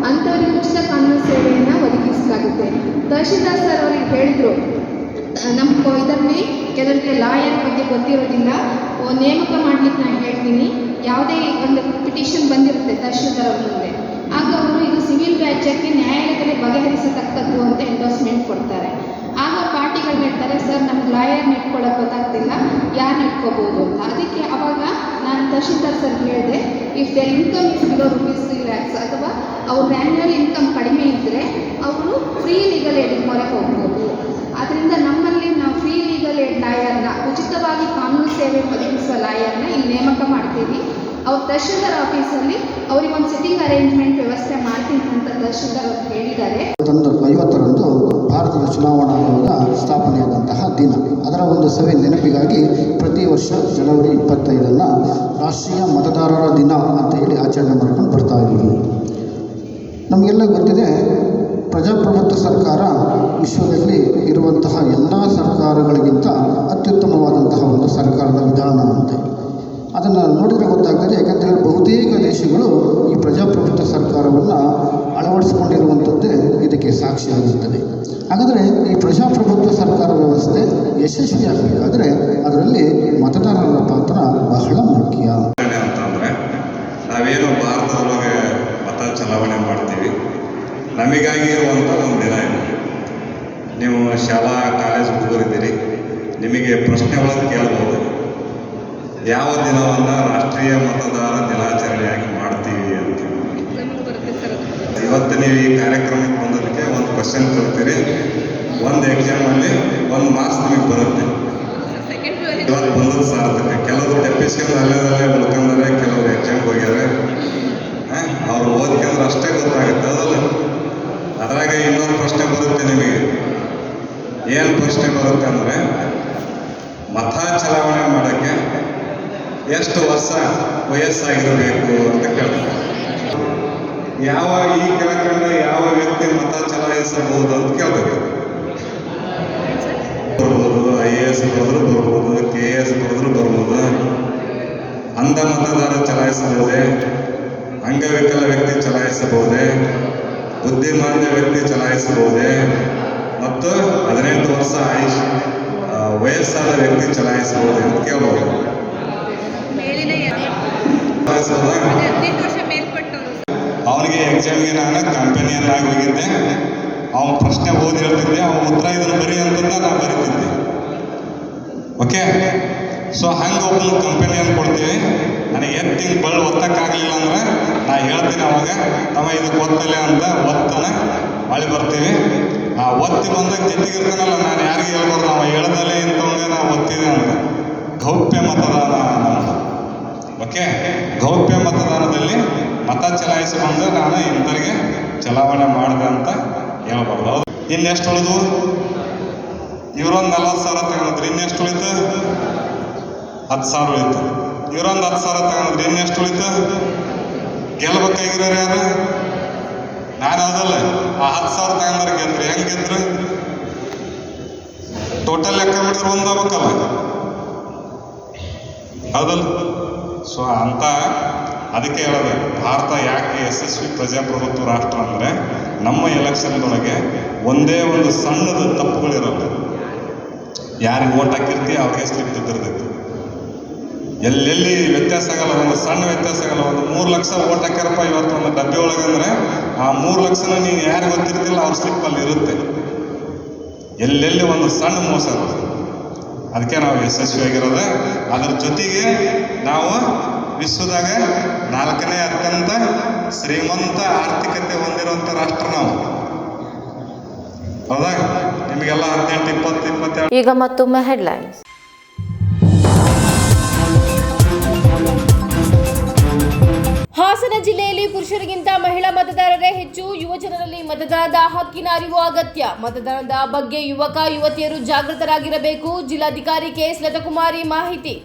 ಅಂಥವ್ರಿಗೆ ಉಚಿತ ಕಾನೂನು ಸೇವೆಯನ್ನು ಒದಗಿಸಲಾಗುತ್ತೆ. ತಹಶೀಲ್ದಾರ್ ಸರ್ ಅವರಿಗೆ ಹೇಳಿದರು, ನಮ್ಮ ಇದರಲ್ಲಿ ಕೆಲವರಿಗೆ ಲಾಯರ್ ಬಗ್ಗೆ ಗೊತ್ತಿರೋದಿಲ್ಲ, ನೇಮಕ ಮಾಡಲಿಕ್ಕೆ ನಾನು ಹೇಳ್ತೀನಿ. ಯಾವುದೇ ಒಂದು ಪಿಟಿಷನ್ ಬಂದಿರುತ್ತೆ ತಹಶೀಲ್ದಾರ್ ಅವ್ರ ಮುಂದೆ, ಆಗ ಅವರು ಇದು ಸಿವಿಲ್ ವ್ಯಾಜ್ಯಕ್ಕೆ ನ್ಯಾಯಾಲಯದಲ್ಲಿ ಬಗೆಹರಿಸತಕ್ಕದ್ದು ಅಂತ ಎಂಡೋರ್ಸ್ಮೆಂಟ್ ಕೊಡ್ತಾರೆ. ಆಗ ಪಾರ್ಟಿಗಳು ಹೇಳ್ತಾರೆ, ಸರ್ ನಮ್ಗೆ ಲಾಯರ್ ನೆಟ್ಕೊಳ್ಳೋಕೆ ಗೊತ್ತಾಗ್ತಿಲ್ಲ, ಯಾರು ನೆಟ್ಕೋಬೋದು ಅಂತ. ಅದಕ್ಕೆ ಅವಾಗ ನಾನು ತಹಶೀಲ್ದಾರ್ ಸರ್ ಹೇಳಿದೆ, if their income is below ₹3 lakhs ಅಥವಾ ಅವ್ರ ಆ್ಯನ್ಯುವಲ್ ಇನ್ಕಮ್ ಕಡಿಮೆ ಇದ್ದರೆ ಅವರು ಫ್ರೀ ಲೀಗಲ್ ಏಡಿಗೆ ಮೊರೆ ಹೋಗ್ಬೋದು. ಆದ್ದರಿಂದ ನಮ್ಮಲ್ಲಿ ನಾವು ಫ್ರೀ ಲೀಗಲ್ ಸ್ಕಿಲ್ ಏಡ್ ಲಾಯರ್ನ ಉಚಿತವಾಗಿ ಕಾನೂನು ಸೇವೆ ಒದಗಿಸುವ ಲಾಯರ್ನ ಇಲ್ಲಿ ನೇಮಕ ಮಾಡ್ತೀವಿ. ಅವ್ರ ತಹಶೀಲ್ದಾರ್ ಆಫೀಸಲ್ಲಿ ಅವ್ರಿಗೆ ಒಂದು ಸಿಟ್ಟಿಂಗ್ ಅರೇಂಜ್ಮೆಂಟ್ ವ್ಯವಸ್ಥೆ ಮಾಡ್ತೀನಿ ಅಂತ ತಹಶೀಲ್ದಾರ್ ಅವ್ರು ಹೇಳಿದ್ದಾರೆ. 50ರಂದು ಭಾರತದ ಚುನಾವಣಾ ಆಯೋಗ ಸ್ಥಾಪನೆಯಾದಂತಹ ದಿನ, ಅದರ ಒಂದು ಸವಿ ನೆನಪಿಗಾಗಿ ಪ್ರತಿ ವರ್ಷ ಜನವರಿ 25 ರಾಷ್ಟ್ರೀಯ ಮತದಾರರ ದಿನ ಅಂತ ಹೇಳಿ ಆಚರಣೆ ಮಾಡ್ಕೊಂಡು ಬರ್ತಾ ಇದ್ದೀವಿ. ನಮಗೆಲ್ಲ ಗೊತ್ತಿದೆ, ಪ್ರಜಾಪ್ರಭುತ್ವ ಸರ್ಕಾರ ವಿಶ್ವದಲ್ಲಿ ಇರುವಂತಹ ಎಲ್ಲ ಸರ್ಕಾರಗಳಿಗಿಂತ ಅತ್ಯುತ್ತಮವಾದಂತಹ ಒಂದು ಸರ್ಕಾರದ ವಿಧಾನ ಅಂತೆ. ಅದನ್ನು ನೋಡಿದರೆ ಗೊತ್ತಾಗ್ತದೆ. ಯಾಕಂದರೆ ಬಹುತೇಕ ದೇಶಗಳು ಈ ಪ್ರಜಾಪ್ರಭುತ್ವ ಸರ್ಕಾರವನ್ನು ಅಳವಡಿಸಿಕೊಂಡಿರುವಂಥದ್ದೇ ಇದಕ್ಕೆ ಸಾಕ್ಷಿಯಾಗುತ್ತದೆ. ಹಾಗಾದರೆ ಈ ಪ್ರಜಾಪ್ರಭುತ್ವ ಸರ್ಕಾರ ವ್ಯವಸ್ಥೆ ಯಶಸ್ವಿಯಾಗಬೇಕಾದರೆ ಅದರಲ್ಲಿ ಮತದಾರರ ಪಾತ್ರ ಬಹಳ ಮುಖ್ಯ. ಅಂತಂದರೆ ನಾವೇನು ಭಾರತದೊಳಗೆ ಮತ ಚಲಾವಣೆ ಮಾಡ್ತೀವಿ, ನಮಗಾಗಿ ಇರುವಂಥ ಒಂದು ದಿನ ಇದೆ. ನೀವು ಶಾಲಾ ಕಾಲೇಜ್ ಹುಡುಗರಿದ್ದೀರಿ, ನಿಮಗೆ ಪ್ರಶ್ನೆ ಒಳಗೆ ಕೇಳ್ಬೋದು, ಯಾವ ದಿನವನ್ನು ರಾಷ್ಟ್ರೀಯ ಮತದಾರ ದಿನಾಚರಣೆಯಾಗಿ ಮಾಡ್ತೀವಿ ಅಂತ. ಇವತ್ತು ನೀವು ಈ ಕಾರ್ಯಕ್ರಮಕ್ಕೆ ಬಂದೋದಕ್ಕೆ ಒಂದು ಕ್ವಶನ್ ಕಲ್ತೀರಿ, ಒಂದು ಎಕ್ಸಾಮಲ್ಲಿ 1 ಮಾರ್ಕ್ಸ್ ನಿಮಗೆ ಬರುತ್ತೆ. ಇವತ್ತು ಬಂದದ್ದು ಸಾರ್ಥಕ. ಕೆಲವರು ಟೆಪ್ಪಿಸ್ಕೊಂಡು ಅಲ್ಲೇ ಉಳ್ಕೊಂಡಾರೆ, ಕೆಲವರು ಎಕ್ಸಾಮ್ಗೆ ಹೋಗ್ಯಾರೆ. ಅವ್ರು ಓದ್ಕೊಂಡ್ರೆ ಅಷ್ಟೇ ಗೊತ್ತಾಗುತ್ತೆ, ಅದಲ್ಲ? ಅದ್ರಾಗ ಇನ್ನೊಂದು ಪ್ರಶ್ನೆ ಬರುತ್ತೆ ನಿಮಗೆ. ಏನು ಪ್ರಶ್ನೆ ಬರುತ್ತೆ ಅಂದರೆ, ಮತ ಚಲಾವಣೆ ಮಾಡೋಕ್ಕೆ ಎಷ್ಟು ವರ್ಷ ವಯಸ್ಸಾಗಿರಬೇಕು ಅಂತ ಕೇಳ್ತಾರೆ. ಈ ಕೆಳಕಂಡ ಯಾವ ವ್ಯಕ್ತಿ ಮತ ಚಲಾಯಿಸಬಹುದು ಅಂತ ಕೇಳಬೇಕು. ಬರ್ಬೋದು, IAS ಬರೆದ್ರು ಬರ್ಬೋದು, KS ಬರೆದ್ರು ಬರ್ಬೋದು. ಅಂಧ ಮತದಾರ ಚಲಾಯಿಸಬಹುದೇ, ಅಂಗವಿಕಲ ವ್ಯಕ್ತಿ ಚಲಾಯಿಸಬಹುದೇ, ಬುದ್ಧಿಮಾಂದ್ಯ ವ್ಯಕ್ತಿ ಚಲಾಯಿಸಬಹುದೇ, ಮತ್ತು 18 ವರ್ಷ ವಯಸ್ಸಾದ ವ್ಯಕ್ತಿ ಚಲಾಯಿಸಬಹುದೇ ಅಂತ ಕೇಳಬಹುದು. ಅವನಿಗೆ ಎಕ್ಸಾಮ್ಗೆ ನಾನು ಕಂಪನಿಯನ್ನಾಗಿ ಹೋಗಿದ್ದೆ, ಅವನ ಪ್ರಶ್ನೆ ಓದಿ ಹೇಳ್ತಿದ್ದೆ, ಅವನ ಉತ್ತರ ಇದನ್ನು ಬರೀ ಅಂತಂದ ನಾನು ಬರೀತಿದ್ದೆ. ಓಕೆ, ಸೊ ಹಂಗೆ ಒಬ್ಬನು ಕಂಪನಿಯನ್ನು ಕೊಡ್ತೀವಿ. ನನಗೆ ಎತ್ತಿಂಗ್ ಬಳ್ಳು ಒತ್ತಕ್ಕಾಗಲಿಲ್ಲ ಅಂದ್ರೆ ನಾ ಹೇಳ್ತೀನಿ ಅವಾಗ, ತಮ್ಮ ಇದಕ್ಕೆ ಒತ್ತಲೆ ಅಂತ ಒತ್ತನ ಮಳೆ ಬರ್ತೀವಿ. ಆ ಒತ್ತಿ ಬಂದಾಗ ಜೊತೆಗಿರ್ತಾನಲ್ಲ, ನಾನು ಯಾರಿಗೆ ಹೇಳ್ಬಾರ್ದು, ಅವ ಹೇಳ್ದಲೇ ಇಂಥವಂಗೆ ನಾವು ಒತ್ತಿದೆ ಅಂದ್ರೆ ಗೌಪ್ಯ ಮತದಾನ ನಮ್ಮದು. ಓಕೆ, ಗೌಪ್ಯ ಮತದಾನದಲ್ಲಿ ಮತ ಚಲಾಯಿಸಿಕೊಂಡು ನಾನು ಇಂಥವ್ರಿಗೆ ಚಲಾವಣೆ ಮಾಡಿದೆ ಅಂತ ಹೇಳ್ಬಾರ್ದು. ಹೌದು. ಇನ್ನೆಷ್ಟು ಉಳಿದು? ಇವರೊಂದು 40,000 ತಗೊಂಡ್ರಿ, ಇನ್ನೆಷ್ಟು ಉಳಿತು? 10,000 ಉಳಿತು. ಇವರೊಂದು 10,000 ತಗೊಂಡ್ರಿ, ಇನ್ನೆಷ್ಟು ಉಳಿತು? ಗೆಲ್ಬೇಕಾಗಿರೋರು ಯಾರು? ನಾನು ಹೌದಲ್ಲ? ಆ 10,000 ತಗೊಂಡ್ರೆ ಗೆದ್ರು. ಹೆಂಗೆ ಗೆದ್ರು? ಟೋಟಲ್ ಲೆಕ್ಕ ಮಾಡಿದ್ರೆ ಒಂದಾಗಬೇಕಲ್ಲ, ಹೌದಲ್ಲ? ಸೊ ಅಂತ ಅದಕ್ಕೆ ಹೇಳೋದು, ಭಾರತ ಯಾಕೆ ಯಶಸ್ವಿ ಪ್ರಜಾಪ್ರಭುತ್ವ ರಾಷ್ಟ್ರ ಅಂದರೆ, ನಮ್ಮ ಎಲೆಕ್ಷನ್ದೊಳಗೆ ಒಂದೇ ಒಂದು ಸಣ್ಣದ ತಪ್ಪುಗಳಿರಲ್ಲ. ಯಾರಿಗೆ ಓಟ್ ಹಾಕಿರ್ತಿ ಅವ್ರಿಗೆ ಸ್ಲಿಪ್ ಬಿದ್ದಿರ್ತೈತಿ. ಎಲ್ಲೆಲ್ಲಿ ವ್ಯತ್ಯಾಸ ಆಗಲ್ಲ, ಒಂದು ಸಣ್ಣ ವ್ಯತ್ಯಾಸ ಆಗಲ್ಲ. ಒಂದು 3 ಲಕ್ಷ ಓಟ್ ಹಾಕ್ಯಾರಪ್ಪ ಇವತ್ತು ಒಂದು ಡಬ್ಬಿ ಒಳಗಂದ್ರೆ, ಆ 3 ಲಕ್ಷನ ನೀನು ಯಾರಿಗೆ ಗೊತ್ತಿರ್ತಿಲ್ಲ ಅವ್ರ ಸ್ಲಿಪ್ಪಲ್ಲಿ ಇರುತ್ತೆ. ಎಲ್ಲೆಲ್ಲಿ ಒಂದು ಸಣ್ಣ ಮೋಸ ಇರುತ್ತೆ. ಅದಕ್ಕೆ ನಾವು ಯಶಸ್ವಿಯಾಗಿರೋದು. ಅದ್ರ ಜೊತೆಗೆ ನಾವು ವಿಶ್ವದಾಗ 4ನೇ ಅತ್ಯಂತ ಶ್ರೀಮಂತ ಆರ್ಥಿಕತೆ ಹೊಂದಿರುವಂಥ ರಾಷ್ಟ್ರ ನಾವು. ಹೌದಾ? ನಿಮಗೆಲ್ಲ 18, 20, 22. ಈಗ ಮತ್ತೊಮ್ಮೆ ಹೆಡ್ಲೈನ್ಸ್. ಹಾಸನ ಜಿಲ್ಲೆಯಲ್ಲಿ ಪುರುಷರಿಗಿಂತ ಮಹಿಳಾ ಮತದಾರರೇ ಹೆಚ್ಚು. ಯುವಜನರಲ್ಲಿ ಮತದಾನದ ಹಕ್ಕಿನ ಅರಿವು ಅಗತ್ಯ. ಮತದಾನದ ಬಗ್ಗೆ ಯುವಕ ಯುವತಿಯರು ಜಾಗೃತರಾಗಿರಬೇಕು. ಜಿಲ್ಲಾಧಿಕಾರಿ KS ಲತಾಕುಮಾರಿ ಮಾಹಿತಿ.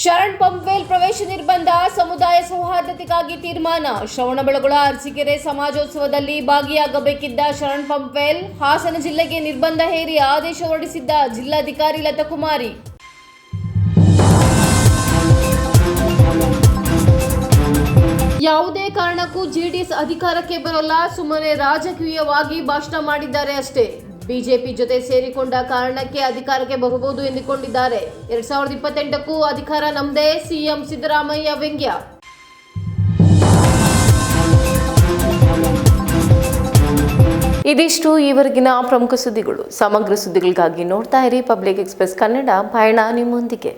ಶರಣ್ ಪಂಪ್ವೆಲ್ ಪ್ರವೇಶ ನಿರ್ಬಂಧ, ಸಮುದಾಯ ಸೌಹಾರ್ದತೆಗಾಗಿ ತೀರ್ಮಾನ. ಶ್ರವಣಬೆಳಗೊಳ ಅರಸೀಕೆರೆ ಸಮಾಜೋತ್ಸವದಲ್ಲಿ ಭಾಗಿಯಾಗಬೇಕಿದ್ದ ಶರಣ್ ಪಂಪ್ವೆಲ್ ಹಾಸನ ಜಿಲ್ಲೆಗೆ ನಿರ್ಬಂಧ ಹೇರಿ ಆದೇಶ ಹೊರಡಿಸಿದ್ದ ಜಿಲ್ಲಾಧಿಕಾರಿ ಲತಾಕುಮಾರಿ. ಯಾವುದೇ ಕಾರಣಕ್ಕೂ JDS ಅಧಿಕಾರಕ್ಕೆ ಬರೋಲ್ಲ, ಸುಮ್ಮನೆ ರಾಜಕೀಯವಾಗಿ ಭಾಷಣ ಮಾಡಿದ್ದಾರೆ ಅಷ್ಟೇ. ಬಿಜೆಪಿ ಜೊತೆ ಸೇರಿಕೊಂಡ ಕಾರಣಕ್ಕೆ ಅಧಿಕಾರಕ್ಕೆ ಬರಬಹುದು ಎಂದುಕೊಂಡಿದ್ದಾರೆ. 2028ಕ್ಕೂ ಅಧಿಕಾರ ನಮ್ಮದೇ, ಸಿಎಂ ಸಿದ್ದರಾಮಯ್ಯ ವ್ಯಂಗ್ಯ. ಇದಿಷ್ಟು ಈವರೆಗಿನ ಪ್ರಮುಖ ಸುದ್ದಿಗಳು. ಸಮಗ್ರ ಸುದ್ದಿಗಳಿಗಾಗಿ ನೋಡ್ತಾ ಇರಿ ಪಬ್ಲಿಕ್ ಎಕ್ಸ್‌ಪ್ರೆಸ್ ಕನ್ನಡ. ಪಯಣ ನಿಮ್ಮೊಂದಿಗೆ.